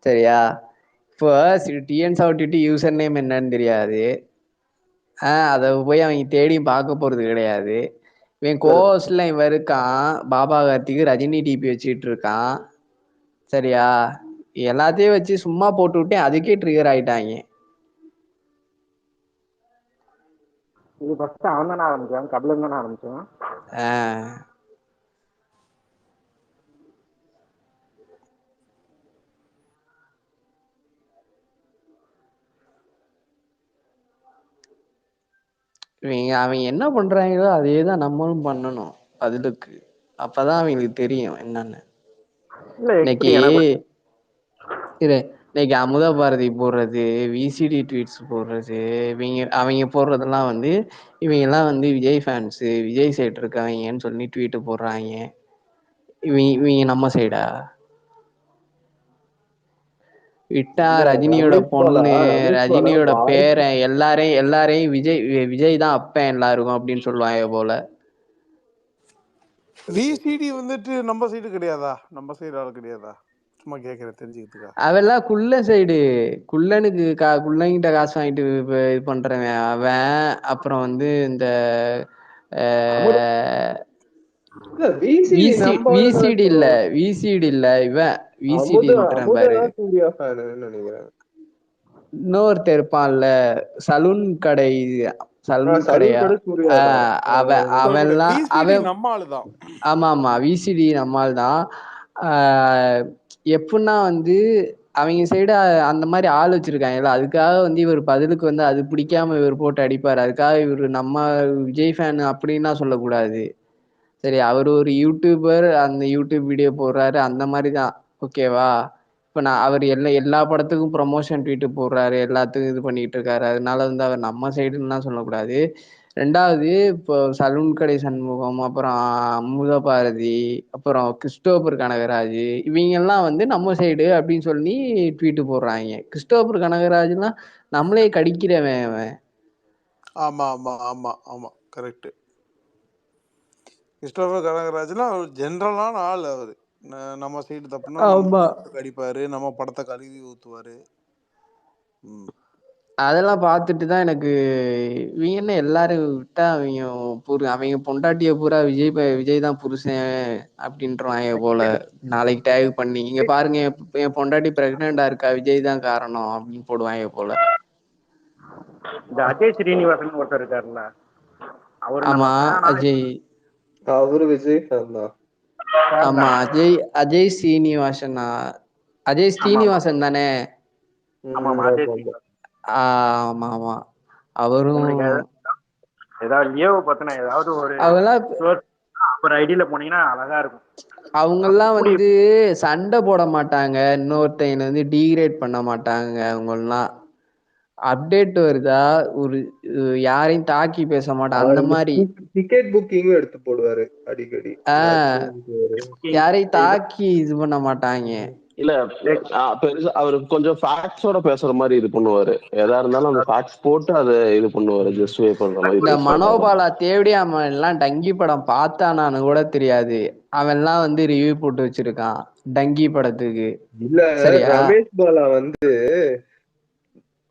சரியா? இப்போ TN72 யூசர் நேம் என்னன்னு தெரியாது. அதை போய் அவங்க தேடி பார்க்க போறது கிடையாது. இவன் கோஸ்ட்ல இவன் இருக்கான், பாபா கார்த்திக் ரஜினி டிபி வச்சுக்கிட்டு இருக்கான், சரியா? எல்லாத்தையும் வச்சு சும்மா போட்டு விட்டேன், அதுக்கே ட்ரிகர் ஆயிட்டாங்க. இது ஃபர்ஸ்ட் அவன் தானே ஆரம்பிச்சான், கபிலன் தானே ஆரம்பிச்சான். அவங்க என்ன பண்றாங்களோ அதே தான் நம்மளும் பண்ணணும் பதிலுக்கு. அப்பதான் அவங்களுக்கு தெரியும் என்னன்னு. இன்னைக்கு அமுத பாரதி போடுறது, விசிடி ட்வீட்ஸ் போடுறது, அவங்க போடுறதெல்லாம் வந்து இவங்க எல்லாம் வந்து விஜய் ஃபேன்ஸு, விஜய் சைடு இருக்கவங்கன்னு சொல்லி ட்வீட்டு போடுறாங்க. இவங்க நம்ம சைடா? விட்டா ரஜினியோட பொண்ணு, ரஜினியோட பேரன், எல்லாரையும் விஜய் தான் அப்பேன் எல்லாருக்கும் அப்படின்னு சொல்லுவாங்க போல. விசிடி வந்துட்டு நம்ம சைடு கிடையாதா? நம்ம சைடு ஆள் கிடையாதா? சும்மா கேட்கறேன் தெரிஞ்சுக்கிட்டுக்கா. அவெல்லாம் குள்ள சைடு, குள்ளனுக்கு குள்ளங்கிட்ட காசு வாங்கிட்டு இது பண்றவன் அவன். அப்புறம் வந்து இந்த விசிடி இல்ல இவன் விசிடி பாரு, இன்னொருத்தர் இருப்பான்ல சலூன் கடையா, அவன்லாம் ஆமா விசிடி நம்மால் தான். எப்படின்னா வந்து அவங்க சைடு அந்த மாதிரி ஆள் வச்சிருக்காங்கல்ல, அதுக்காக வந்து இவர் பதிலுக்கு வந்து அது பிடிக்காம இவர் போட்டு அடிப்பாரு. அதுக்காக இவர் நம்ம விஜய் ஃபேன் அப்படின்னா சொல்லக்கூடாது, சரி? அவர் ஒரு யூடியூபர், அந்த யூடியூப் வீடியோ போடுறாரு, அந்த மாதிரி தான், ஓகேவா? இப்போ அவர் எல்லா படத்துக்கும் ப்ரொமோஷன் ட்வீட்டு போடுறாரு, எல்லாத்துக்கும் இது பண்ணிட்டு இருக்காரு, அதனால வந்து அவர் நம்ம சைடுன்னா சொல்லக்கூடாது. ரெண்டாவது, இப்போ சலூன் கடை சண்முகம், அப்புறம் அமுத பாரதி, அப்புறம் கிறிஸ்டோபர் கனகராஜ், இவங்கெல்லாம் வந்து நம்ம சைடு அப்படின்னு சொல்லி ட்வீட்டு போடுறாங்க. கிறிஸ்டோபர் கனகராஜ்லாம் நம்மளே கடிக்கிறவன் அவன். ஆமா ஆமா ஆமா ஆமா கரெக்ட். கிறிஸ்டோபர் கனகராஜ்லாம் அவர் ஜென்ரலான ஆள். அவரு நம்ம சைடு தப்புனா கடிப்பாரு, நம்ம படத்தை கழுவி ஊத்துவாரு. அதெல்லாம் பார்த்துட்டு தான் எனக்கு இவங்க என்ன எல்லாரும் விட்டா அவங்க பொண்டாட்டிய பூரா விஜய் தான் புருஷன் அப்படின்றாங்க போல. நாளைக்கு டேக் பண்ணி இங்க பாருங்க என் பொண்டாட்டி பிரெக்னண்டா இருக்கா, விஜய் தான் காரணம் அப்படின்னு போடுவாங்க போல. இந்த அஜய் ஸ்ரீனிவாசன் ஒருத்தர் இருக்காருல்ல, ஆமா அஜய், அவரு விஜய் ஃபேன் தான். ஆமா அஜய் ஸ்ரீனிவாசனா? அஜய் ஸ்ரீனிவாசன் தானே? ஆமா ஆமா அவரும். ஏதாவது லியோவை பத்தின ஏதாவது ஒரு ஐடியில போனீங்கன்னா அழகா இருக்கும். அவங்கெல்லாம் வந்து சண்டை போட மாட்டாங்க, இன்னொருத்தங்க வந்து டீக்ரேட் பண்ண மாட்டாங்க. அவங்கெல்லாம் அப்டேட் வருதா? ஒரு யாரையும் தாக்கி பேச மாட்டேன் அந்த மாதிரி. டிக்கெட் புக்கிங்கும் எடுத்து போடுவாரு அடிக்கடி. யாரையும் தாக்கி இது பண்ண மாட்டாங்க. இல்ல பெருசா அவரு கொஞ்சம் ஃபேக்ட்ஸோட பேசுற மாதிரி இது பண்ணுவாரு. எதா இருந்தாலும் அந்த ஃபேக்ட்ஸ் போட்டு அதை இது பண்ணுவாரு, ஜஸ்டிஃபை பண்ற மாதிரி. இந்த மனோபாலா தேவடி அவன் எல்லாம் டங்கி படம் பார்த்தானான்னு கூட தெரியாது. அவன் எல்லாம் வந்து ரிவ்யூ போட்டு வச்சிருக்கான் டங்கி படத்துக்கு. இல்ல ரமேஷ் பாலா வந்து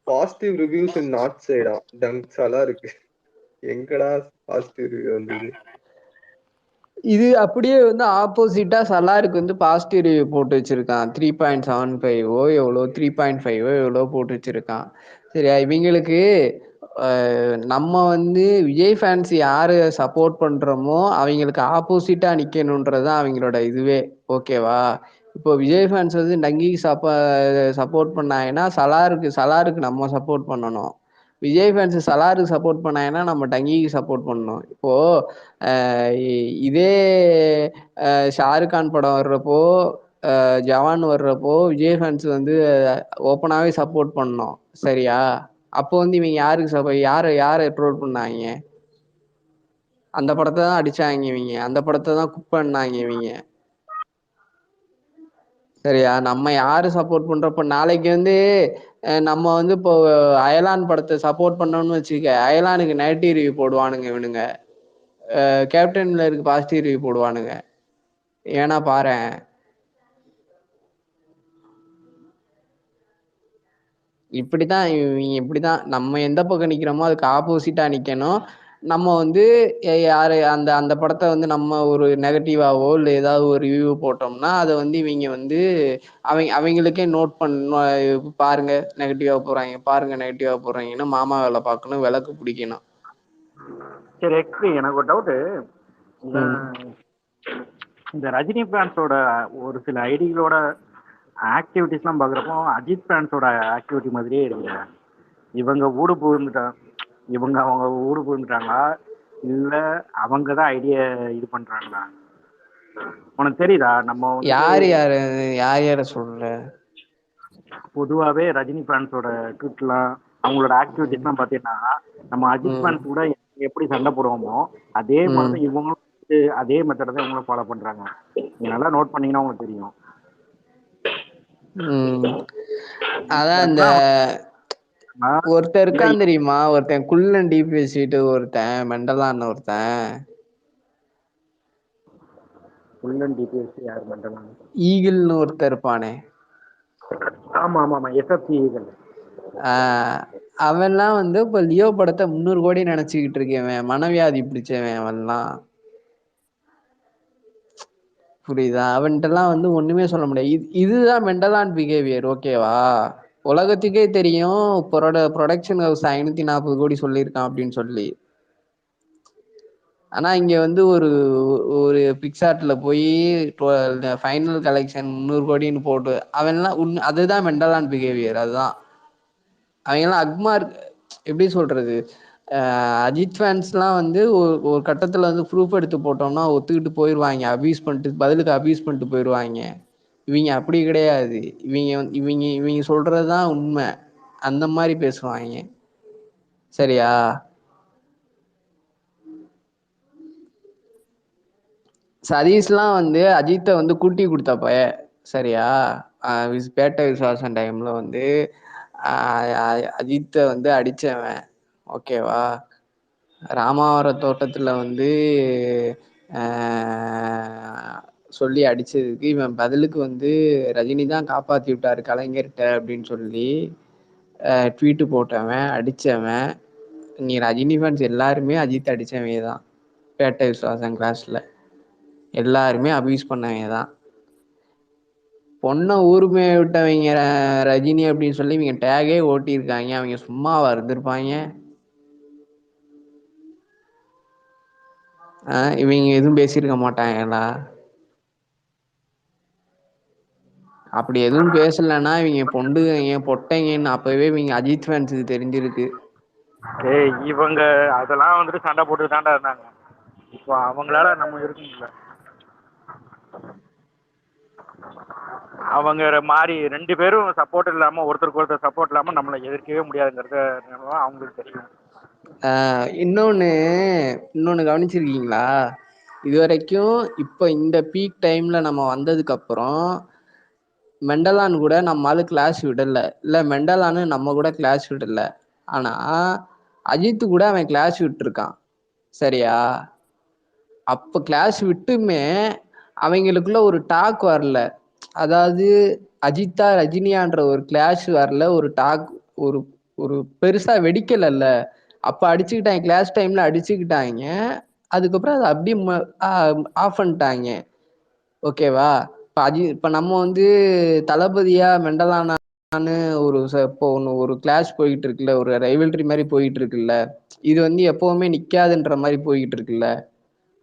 பாசிட்டிவ் ரிவ்யூஸ் இன் நார்த் சைடா டங்க்ஸாலாம் இருக்கு. எங்கடா பாசிட்டிவ் ரிவ்யூ வந்தது? இது அப்படியே வந்து ஆப்போசிட்டா சலாருக்கு வந்து பாசிட்டிவ் ரிவ்யூ போட்டு வச்சிருக்கான். 3.75 எவ்வளோ 3.5 எவ்வளோ போட்டு வச்சிருக்கான். சரியா? இவங்களுக்கு நம்ம வந்து விஜய் ஃபேன்ஸ் யாரு சப்போர்ட் பண்றோமோ அவங்களுக்கு ஆப்போசிட்டா நிக்கணும்ன்றதுதான் அவங்களோட இதுவே. ஓகேவா? இப்போ விஜய் ஃபேன்ஸ் வந்து டங்கிக்கு சப்போர்ட் பண்ணாங்கன்னா சலாருக்கு நம்ம சப்போர்ட் பண்ணணும். விஜய் ஃபேன்ஸ் சலாருக்கு சப்போர்ட் பண்ணாங்கன்னா நம்ம டங்கிக்கு சப்போர்ட் பண்ணணும். இப்போ இதே ஷாருக் கான் படம் வர்றப்போ ஜவான் வர்றப்போ விஜய் ஃபேன்ஸ் வந்து ஓப்பனாவே சப்போர்ட் பண்ணோம். சரியா? அப்போ வந்து இவங்க யாருக்கு யாரை ட்ரோல் பண்ணாங்க? அந்த படத்தை தான் அடிச்சாங்க இவங்க, அந்த படத்தை தான் குக் பண்ணாங்க இவங்க. சரியா? நம்ம யாரு சப்போர்ட் பண்றப்ப நாளைக்கு வந்து நம்ம வந்து இப்போ அயலான் படத்தை சப்போர்ட் பண்ணோம்னு வச்சுக்க, அயலானுக்கு நெகட்டிவ் ரிவ்யூ போடுவானுங்க இவனுங்க. கேப்டன் மில்லருக்கு பாசிட்டிவ் ரிவ்யூ போடுவானுங்க. ஏன்னா பாரேன், இப்படிதான் நம்ம எந்த பக்கம் நிக்கிறோமோ அதுக்கு ஆப்போசிட்டா நிக்கணும். நம்ம வந்து யாரு அந்த படத்தை வந்து நம்ம ஒரு நெகட்டிவாவோ இல்லை ஏதாவது ஒரு ரிவ்யூ போட்டோம்னா அதை வந்து இவங்க வந்து அவங்களுக்கே நோட் பாருங்க நெகட்டிவா போடுறாங்கன்னு மாமா வேலை பார்க்கணும், விளக்கு பிடிக்கணும். சரி எக்ஸ்பி, எனக்கு ஒரு டவுட்டு. இந்த ரஜினி ஃபேன்ஸோட ஒரு சில ஐடிகளோட ஆக்டிவிட்டிஸ்லாம் பார்க்குறப்போ அஜித் ஃபேன்ஸோட ஆக்டிவிட்டி மாதிரியே இருக்குங்க. இவங்க அவங்க ஊடு புகுந்துட்டாங்களா இல்லை அவங்க தான் ஐடியா இது பண்ணுறாங்களா? உனக்கு தெரியுதா? நம்ம யார சொல்ற? பொதுவாகவே ரஜினி ஃபேன்ஸோட ட்விட்லாம் அவங்களோட ஆக்டிவிட்டிஸ்லாம் பார்த்தீங்கன்னா நம்ம அஜித் ஃபேன்ஸ் கூட எப்படி சண்டை போடுவோமோ அதே மாதிரி தான் இவங்களும் அதே மெத்தடை தான் இவங்களும் ஃபாலோ பண்ணுறாங்க. நீங்கள் நல்லா நோட் பண்ணீங்கன்னா உங்களுக்கு தெரியும். அதான் இந்த ஒருத்தன் இருக்கான் தெரியுமா, ஒருத்தன் குள்ளன் டீப் பேசிட்டு ஒருத்தன் மெண்டலான்னு ஒருத்தன். குள்ளன் டீப் பேசி யார் மெண்டலான்? ஈகிள்னு ஒருத்தன் இருப்பானே. ஆமா ஆமா ஆமா, எஸ்எஃப்சி ஈகிள். அவன்லாம் வந்து இப்ப லியோ படத்தை 300 கோடி நினைச்சுக்கிட்டு இருக்கவன், மனவியாதி பிடிச்சவன் அவன்லாம். புரியுதா? அவன்கிட்டலாம் வந்து ஒண்ணுமே சொல்ல முடியாது. இதுதான் மெண்டலான் பிஹேவியர். ஓகேவா? உலகத்துக்கே தெரியும் ப்ரொடக்ஷன் ஹவுஸ் 540 கோடி சொல்லியிருக்கான் அப்படின்னு சொல்லி. ஆனா இங்க வந்து ஒரு பிக்சார்ட்ல போய் ஃபைனல் கலெக்ஷன் 300 கோடின்னு போட்டு அவன்லாம் அதுதான் மெண்டலான் பிஹேவியர். அதுதான் அவங்கெல்லாம் அக்மார். எப்படி சொல்றது, அஜித் ஃபேன்ஸ்லாம் வந்து ஒரு கட்டத்துல வந்து ப்ரூஃப் எடுத்து போட்டோம்னா ஒத்துக்கிட்டு போயிடுவாங்க, பதிலுக்கு அபியூஸ் பண்ணிட்டு போயிடுவாங்க. இவங்க அப்படி கிடையாது. இவங்க சொல்றதுதான் உண்மை, அந்த மாதிரி பேசுவாங்க. சரியா? சதீஷ்லாம் வந்து அஜித்தை வந்து கூட்டி கொடுத்தப்ப, சரியா, பேட்டை விசுவாசம் டைம்ல வந்து அஜித்தை வந்து அடிச்சவன். ஓகேவா? ராமாவர தோட்டத்துல வந்து சொல்லி அடிச்சதுக்கு இவன் பதிலுக்கு வந்து ரஜினி தான் காப்பாத்தி விட்டாரு கலைஞர்கிட்ட அப்படின்னு சொல்லி ட்வீட்டு போட்டவன், அடிச்சவன். நீ ரஜினி ஃபேன்ஸ் எல்லாருமே அஜித் அடிச்சவங்க தான். பேட்டை விசுவாசம் கிளாஸ்ல எல்லாருமே அபியூஸ் பண்ணவங்க தான். பொண்ணை ஊருமே விட்டவங்க ரஜினி அப்படின்னு சொல்லி இவங்க டேகே ஓட்டியிருக்காங்க. அவங்க சும்மாவா இருந்திருப்பாங்க? இவங்க எதுவும் பேசியிருக்க மாட்டாங்களா? அப்படி எதுவும் பேசலன்னா இவங்க பொட்டைங்கன்னு அப்பவே இவங்க அஜித் ஃபேன்ஸுக்கு தெரிஞ்சிருக்கு. இவங்க அதெல்லாம் வந்துட்டு சண்டை போட்டு தாண்டா இருந்தாங்க. இப்போ அவங்களால நம்ம இருக்க முடியல. அவங்க மாறி 2 பேரும் சப்போர்ட் இல்லாம ஒருத்தருக்கு ஒருத்தர் சப்போர்ட் இல்லாம நம்மளை எதிர்க்கவே முடியாதுங்கிறது அவங்களுக்கு தெரியும். இன்னொன்னு கவனிச்சிருக்கீங்களா? இது வரைக்கும் இப்ப இந்த பீக் டைம்ல நம்ம வந்ததுக்கு அப்புறம் மெண்டலான் கூட நம்மளால கிளாஸ் விடல, இல்ல மெண்டலான்னு நம்ம கூட கிளாஸ் விடல. ஆனா அஜித் கூட அவன் கிளாஸ் விட்டுருக்கான், சரியா? அப்ப கிளாஸ் விட்டுமே அவங்களுக்குள்ள ஒரு டாக் வரல. அதாவது அஜித்தா ரஜினியான்ற ஒரு கிளாஷ் வரல, ஒரு டாக் ஒரு ஒரு பெருசா வெடிக்கலல்ல. அப்ப அடிச்சுக்கிட்டாங்க, கிளாஸ் டைம்ல அடிச்சுக்கிட்டாங்க. அதுக்கப்புறம் அதை அப்படியே ஆஃப் பண்ணிட்டாங்க. ஓகேவா? இப்ப நம்ம வந்து தளபதியா மெண்டலானான்னு இப்போ ஒரு கிளாஷ் போயிட்டு இருக்குல்ல, ஒரு ரைவல்ரி மாதிரி போயிட்டு இருக்குல்ல. இது வந்து எப்பவுமே நிக்காதுன்ற மாதிரி போயிட்டு இருக்குல்ல.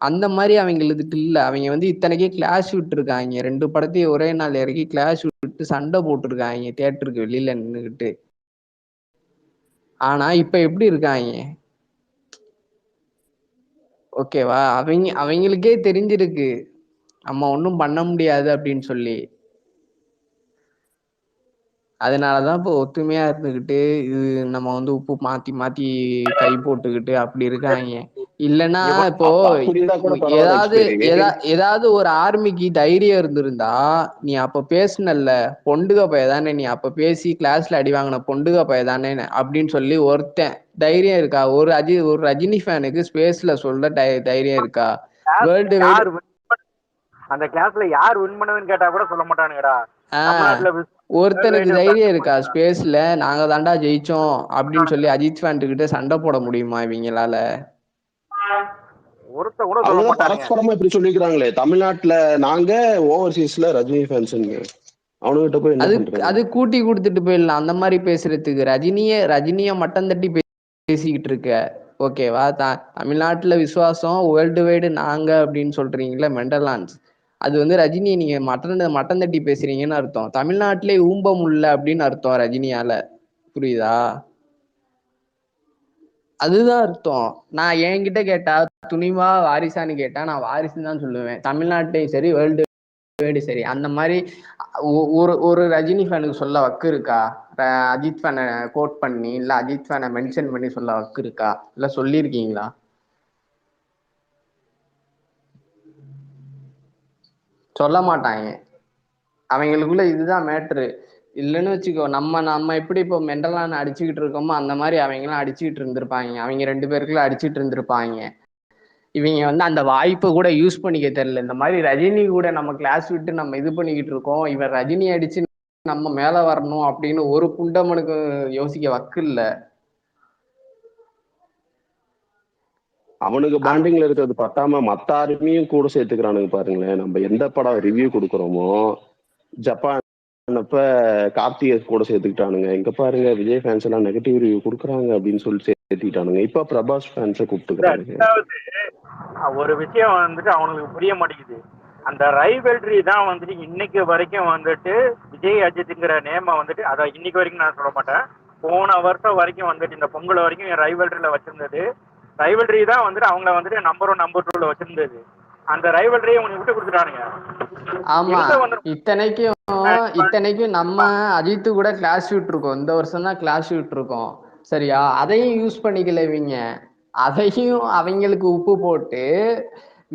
அந்த மாதிரி அவங்களுக்கு இல்ல. அவங்க வந்து இத்தனைக்கே கிளாஷ் விட்டுருக்காங்க, 2 படத்தையும் ஒரே நாள் இறக்கி கிளாஷ் விட்டு சண்டை போட்டிருக்காங்க தியேட்டருக்கு வெளியில நின்றுகிட்டு. ஆனா இப்ப எப்படி இருக்காங்க? ஓகேவா? அவங்களுக்கே தெரிஞ்சிருக்கு நம்ம ஒன்றும் பண்ண முடியாது அப்படின்னு சொல்லி. அதனாலதான் இப்போ ஒத்துமையா இருந்துகிட்டு இது நம்ம வந்து உப்பு மாத்தி மாத்தி கை போட்டுக்கிட்டு அப்படி இருக்காங்க. இல்லைன்னா இப்போ ஏதாவது ஒரு ஆர்மிக்கு தைரியம் இருந்திருந்தா, நீ அப்ப பேசுனல்ல பொண்டுக பையதானே, நீ அப்ப பேசி கிளாஸ்ல அடி வாங்கின பொண்டுக பையதானே அப்படின்னு சொல்லி ஒருத்தன் தைரியம் இருக்கா? ஒரு ரஜினி ஃபேனுக்கு ஸ்பேஸ்ல சொல்ல தைரியம் இருக்கா? வேர்ல்டு வைடு அந்த கிளாஸ்ல யார் வின் பண்ணதுன்னு கேட்டா கூட சொல்ல மாட்டானுங்கடா. ஒருத்தனுக்கு தைரியம் இருக்கா ஸ்பேஸ்ல நாங்க தாண்டா ஜெயிச்சோம் அப்படின்னு சொல்லி அஜித் ஃபேன் கிட்ட சண்டை போட முடியுமா இவங்களால? பரஸ்பரமா இப்படி சொல்லிக்கிறாங்களே, தமிழ்நாட்டுல நாங்க, ஓவர்சீஸ்ல ரஜினி ஃபேன்ஸ். அவனுகிட்ட போய் என்ன பண்றது? அது கூட்டி கொடுத்துட்டு போயிடலாம். அந்த மாதிரி பேசுறதுக்கு ரஜினிய மட்டம் தட்டி பேசிக்கிட்டு இருக்க, ஓகேவா? தமிழ்நாட்டுல விசுவாசம், வேர்ல்டு வைடு நாங்க அப்படின்னு சொல்றீங்களா மெண்டலான்ஸ். அது வந்து ரஜினியை நீங்க மட்டம் தட்டி பேசுறீங்கன்னு அர்த்தம். தமிழ்நாட்டிலே ஊம்பம் உள்ள அப்படின்னு அர்த்தம் ரஜினியால, புரியுதா? அதுதான் அர்த்தம். நான் என்கிட்ட கேட்டா துணிவா வாரிசான்னு கேட்டா நான் வாரிசுன்னு தான் சொல்லுவேன். தமிழ்நாட்டையும் சரி வேர்ல்டு வைடு சரி. அந்த மாதிரி ஒரு ரஜினி ஃபேனுக்கு சொல்ல வக்கு இருக்கா? அஜித் ஃபேனை கோட் பண்ணி இல்ல அஜித் ஃபேனை மென்ஷன் பண்ணி சொல்ல வக்கு இருக்கா? இல்ல சொல்லியிருக்கீங்களா? சொல்ல மாட்டாங்க. அவங்களுக்குள்ள இதுதான் மேட்ரு. இல்லைன்னு வச்சுக்கோ, நம்ம எப்படி இப்போ மெண்டலான அடிச்சுக்கிட்டு இருக்கோமோ அந்த மாதிரி அவங்களாம் அடிச்சுக்கிட்டு இருந்திருப்பாங்க. அவங்க 2 பேருக்குள்ள அடிச்சுட்டு இருந்திருப்பாங்க. இவங்க வந்து அந்த வாய்ப்பை கூட யூஸ் பண்ணிக்க தெரியல. இந்த மாதிரி ரஜினி கூட நம்ம கிளாஸ் விட்டு நம்ம இது பண்ணிக்கிட்டு இருக்கோம், இவன் ரஜினி அடிச்சு நம்ம மேல வரணும் அப்படின்னு ஒரு புண்டமனுக்கு யோசிக்க வக்கு இல்ல. அவனுக்கு பாண்டிங்ல இருக்கிறது பத்தாம மத்த ஆர்மியும் கூட சேர்த்துக்கிறானுங்க பாருங்களேன். நம்ம எந்த படம் ரிவ்யூ கொடுக்குறோமோ, ஜப்பான் அப்ப கார்த்திகை கூட சேர்த்துக்கிட்டானுங்க. இங்க பாருங்க விஜய் ஃபேன்ஸ் எல்லாம் நெகட்டிவ் ரிவ்யூ கொடுக்குறாங்க அப்படின்னு சொல்லி சேர்த்துக்கிட்டானுங்க. இப்ப பிரபாஸ் ஃபேன்ஸை கூப்பிட்டுக்கிறானுங்க. ஒரு விஷயம் வந்துட்டு அவனுக்கு புரிய மாட்டேங்குது. அந்த ரைவல்ரி தான் வந்துட்டு இன்னைக்கு வரைக்கும் வந்துட்டு விஜய் அஜித்ங்கிற நேம வந்துட்டு, அதை இன்னைக்கு வரைக்கும் நான் சொல்ல மாட்டேன், போன வருஷம் வரைக்கும் வந்துட்டு இந்த பொங்கல் வரைக்கும் என் ரைவல்ரியில வச்சிருந்தது. ரைவல்ரி தான் வந்துட்டு அவங்கள வந்துட்டு நம்பர் 1 நம்பர் 2ல வச்சிருந்தது. அந்த ரைவல்ரியை உனக்கு விட்டு கொடுத்துட்டானுங்க. ஆமா, இத்தனைக்கும் நம்ம அஜித்து கூட கிளாஸ் விட்டுருக்கோம். இந்த வருஷம் தான் கிளாஸ் விட்டுருக்கோம், சரியா? அதையும் யூஸ் பண்ணிக்கல இவங்க. அதையும் அவங்களுக்கு உப்பு போட்டு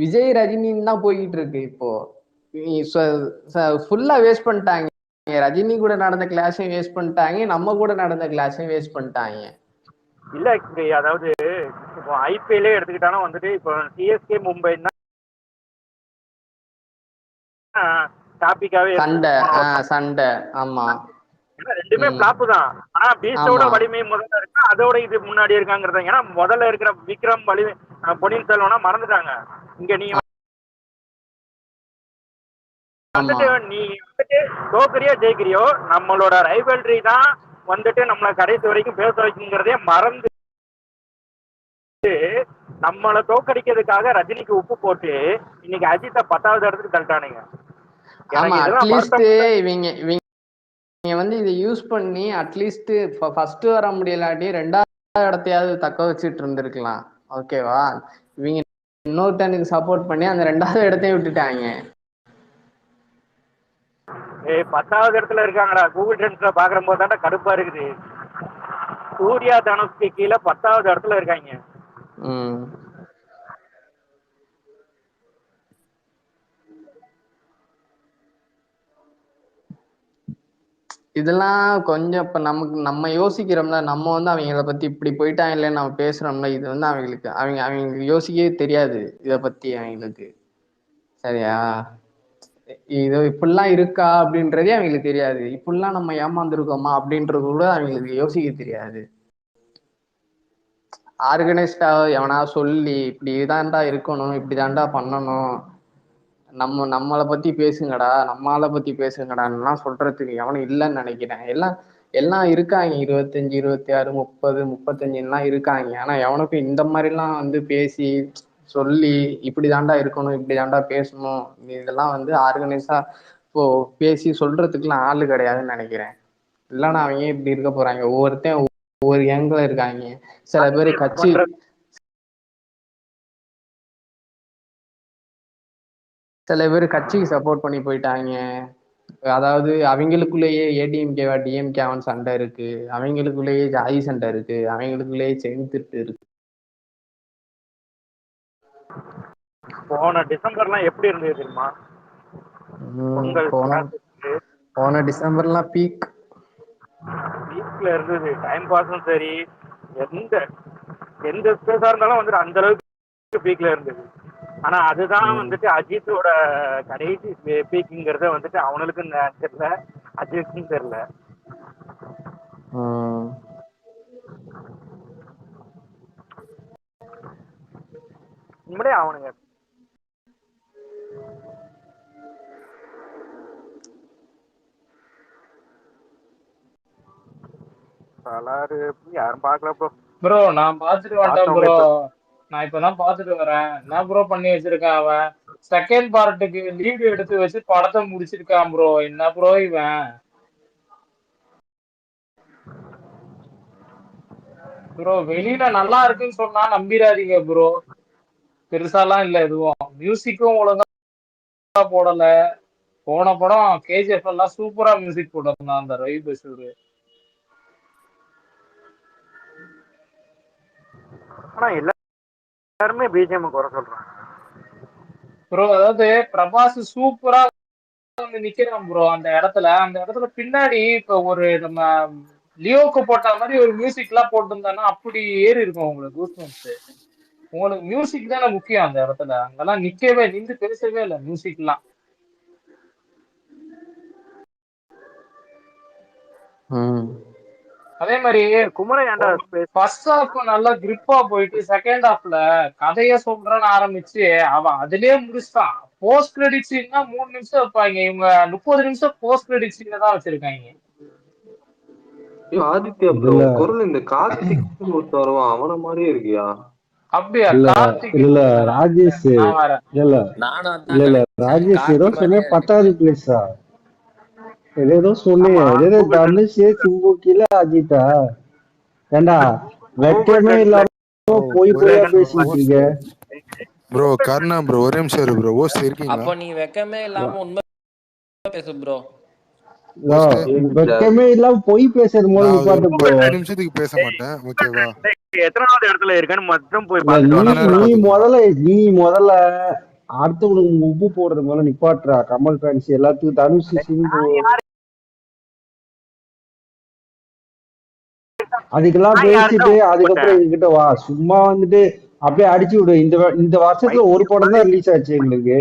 விஜய் ரஜினின்னு தான் போய்கிட்டு இருக்கு. இப்போ ஃபுல்லா வேஸ்ட் பண்ணிட்டாங்க. ரஜினி கூட நடந்த கிளாஸையும் வேஸ்ட் பண்ணிட்டாங்க, நம்ம கூட நடந்த கிளாஸையும் வேஸ்ட் பண்ணிட்டாங்க. இல்ல, அதாவது இப்போ ஐபிஎல்லே எடுத்துக்கிட்டாலும் வந்துட்டு இப்போ சிஎஸ்கே மும்பை டாபிக்காவே சண்டை. ஆமா, ரெண்டுமே பிளாப் தான். ஆனா பீஸ்டோட வலிமை முதல்ல இருக்கு, அதோட இது முன்னாடி இருக்காங்கிறது. ஏன்னா முதல்ல இருக்கிற விக்ரம் வலிமை பொன்னியின் செல்வனா மறந்துட்டாங்க. இங்க நீ வந்துட்டு தோக்கறியோ ஜெயிக்கிறியோ, நம்மளோட ரைவல்ரி தான் வந்துட்டு நம்மளை கடைசி வரைக்கும் பேச வைக்குங்கிறதே மறந்து நம்மளை தோக்கடிக்கிறதுக்காக ரஜினிக்கு உப்பு போட்டு இன்னைக்கு அஜித்தை 10வது இடத்துக்கு தள்ளிட்டானுங்க. ஆமா, அட்லீஸ்ட் இவங்க வந்து இதை யூஸ் பண்ணி அட்லீஸ்ட் ஃபர்ஸ்ட் வர முடியலாட்டி 2வது இடத்தையாவது தக்க வச்சுட்டு இருந்திருக்கலாம், ஓகேவா? இவங்க இன்னொருத்தனுக்கு சப்போர்ட் பண்ணி அந்த 2வது இடத்தையும் விட்டுட்டாங்க. 10வது இடத்துல இருக்காங்கடா. கூகுள் ட்ரெண்ட்ஸ்ல பாக்குற போது தான்டா கடுப்பா இருக்குது. சூர்யா தனுஷ்க்கு கீழே 10வது இடத்துல இருக்காங்க. இதெல்லாம் கொஞ்சம் இப்ப நம்ம யோசிக்கிறோம்ல, நம்ம வந்து அவங்கள பத்தி இப்படி போயிட்டாங்களே நம்ம பேசுறோம்ல, இது வந்து அவங்களுக்கு யோசிக்கவே தெரியாது இத பத்தி அவங்களுக்கு. சரியா? இது இப்படிலாம் இருக்கா அப்படின்றதே அவங்களுக்கு தெரியாது. இப்படிலாம் நம்ம ஏமாந்துருக்கோமா அப்படின்றது கூட அவங்களுக்கு யோசிக்க தெரியாது. ஆர்கனைஸ்டா எவனா சொல்லி இப்படி தான்டா இருக்கணும், இப்படி தான்டா பண்ணணும், நம்மளை பத்தி பேசுங்கடா, நம்ம ஆளை பத்தி பேசுங்கடான்லாம் சொல்றதுக்கு எவனும் இல்லைன்னு நினைக்கிறேன். எல்லாம் இருக்காங்க, 25, 26, 30, 35 இருக்காங்க. ஆனா எவனுக்கும் இந்த மாதிரிலாம் வந்து பேசி சொல்லி இப்படி தாண்டா இருக்கணும், இப்படி தாண்டா பேசணும், இதெல்லாம் வந்து ஆர்கனைஸா இப்போ பேசி சொல்றதுக்குலாம் ஆளு கிடையாதுன்னு நினைக்கிறேன். இல்லைன்னா அவங்க இப்படி இருக்க போறாங்க. ஒவ்வொருத்தன் ஒவ்வொரு கேங்ல இருக்காங்க. சில பேர் கட்சிக்கு சப்போர்ட் பண்ணி போயிட்டாங்க. அதாவது அவங்களுக்குள்ளேயே ஏடிஎம்கேவா டிஎம்கேவான் சண்டை இருக்கு, அவங்களுக்குள்ளேயே ஜாதி சண்டை இருக்கு, அவங்களுக்குள்ளேயே செயின் திட்டு இருக்கு. போன டிசம்பர்லாம் எப்படி இருந்தது தெரியுமா? போன டிசம்பர்லாம் பீக்ல இருந்தது. டைம் பாஸும் சரி, எந்த ஸ்பேஸா இருந்தாலும் வந்துட்டு அந்த அளவுக்கு பீக்ல இருந்தது. ஆனா அதுதான் வந்துட்டு அஜித்தோட கடைசி பீக்குங்கிறத வந்துட்டு அவனுக்கும் தெரியல, அஜித்துக்கும் தெரியல. உண்மையே அவனுங்க யாரும் பாக்கல ப்ரோ. நான் பாத்துட்டு வந்துட்டேன் ப்ரோ. நான் இப்பதான் பாத்துட்டு வரேன். என்ன ப்ரோ பண்ணி வச்சிருக்கான் அவன்? செகண்ட் பார்ட்டுக்கு லீடு எடுத்து வச்சு படத்தை முடிச்சிருக்கான் ப்ரோ. என்ன ப்ரோ இவன்? ப்ரோ வெளியில நல்லா இருக்குன்னு சொன்னா நம்பிடாதீங்க ப்ரோ. பெருசாலாம் இல்ல எதுவும். மியூசிக்கும் ஒழுங்கா போடல. போன படம் கேஜிஎஃப் எல்லாம் சூப்பரா மியூசிக் போட்டிருந்தான் அந்த ரவி பசூர். ஆனா எல்லாருமே பிஜிஎம் குறை சொல்றாங்க ப்ரோ. அதாவது பிரபாஸ் சூப்பரா வந்து நிக்கிறான் ப்ரோ அந்த இடத்துல பின்னாடி இப்ப ஒரு நம்ம லியோக்கு போட்ட மாதிரி ஒரு மியூசிக் எல்லாம் போட்டிருந்தானா அப்படி ஏறி இருக்கும் உங்களுக்கு. உங்களுக்கு மியூசிக் தானே முக்கியம் அந்த இடத்துல. அங்கெல்லாம் நின்று பேசவே இல்லை மியூசிக் எல்லாம். அதே மாதிரி ஃபர்ஸ்ட் ஹாஃப் நல்லா கிரிப்பா போயிட்டு செகண்ட் ஹாஃப்ல கதைய சொல்றேன்னு ஆரம்பிச்சு அவன் அதுலயே முடிச்சுட்டான். போஸ்ட் கிரெடிட் சீன்னா 3 நிமிஷம் வைப்பாங்க, இவங்க 30 நிமிஷம் போஸ்ட் கிரெடிட் சீன் தான் வச்சிருக்காங்க. ஆதித்யா ப்ரோ குரல் இந்த கார்த்திக் வருவான் அவன மாதிரியே இருக்கியா? அப்படியா? கார்த்திக் இல்ல ராஜேஷ் இல்ல ராஜேஷ் ஏதோ சொன்ன 10வது பிளேஸா ஏதோ சொன்னேன். தனுஷ் சிம்பு கீழே அஜித்தா. ஏண்டா வெக்கமே இல்லாம போய் பேசிட்டு இருக்க ப்ரோ. கர்ணா ப்ரோ ஒரே நிமிஷம் இரு ப்ரோ. ஓஸ் இருக்கீங்களா? அப்ப நீ வெக்கமே இல்லாம உண்மை பேசு ப்ரோ. வெக்கமே இல்லாம போய் பேசுறது போது நிப்பாட்டு ப்ரோ. 10 நிமிஷத்துக்கு பேச மாட்டேன் ஓகேவா? எத்தனாவது இடத்துல இருக்கன்னு மட்டும் போய் பாத்துட்டு நீ முதல்ல அடுத்தவங்களுக்கு உப்பு போடுறது போல நிப்பாட்டுறா. கமல் ஃபேன்ஸ் எல்லாத்துக்கும் தனுஷ் சிம்பு அதுக்கெல்லாம் பேசிட்டு அதுக்கப்புறம் எங்ககிட்ட வா. சும்மா வந்துட்டு அப்படியே அடிச்சு விடு. இந்த வருஷத்துல ஒரு படம் தான் ரிலீஸ் ஆச்சு எங்களுக்கு.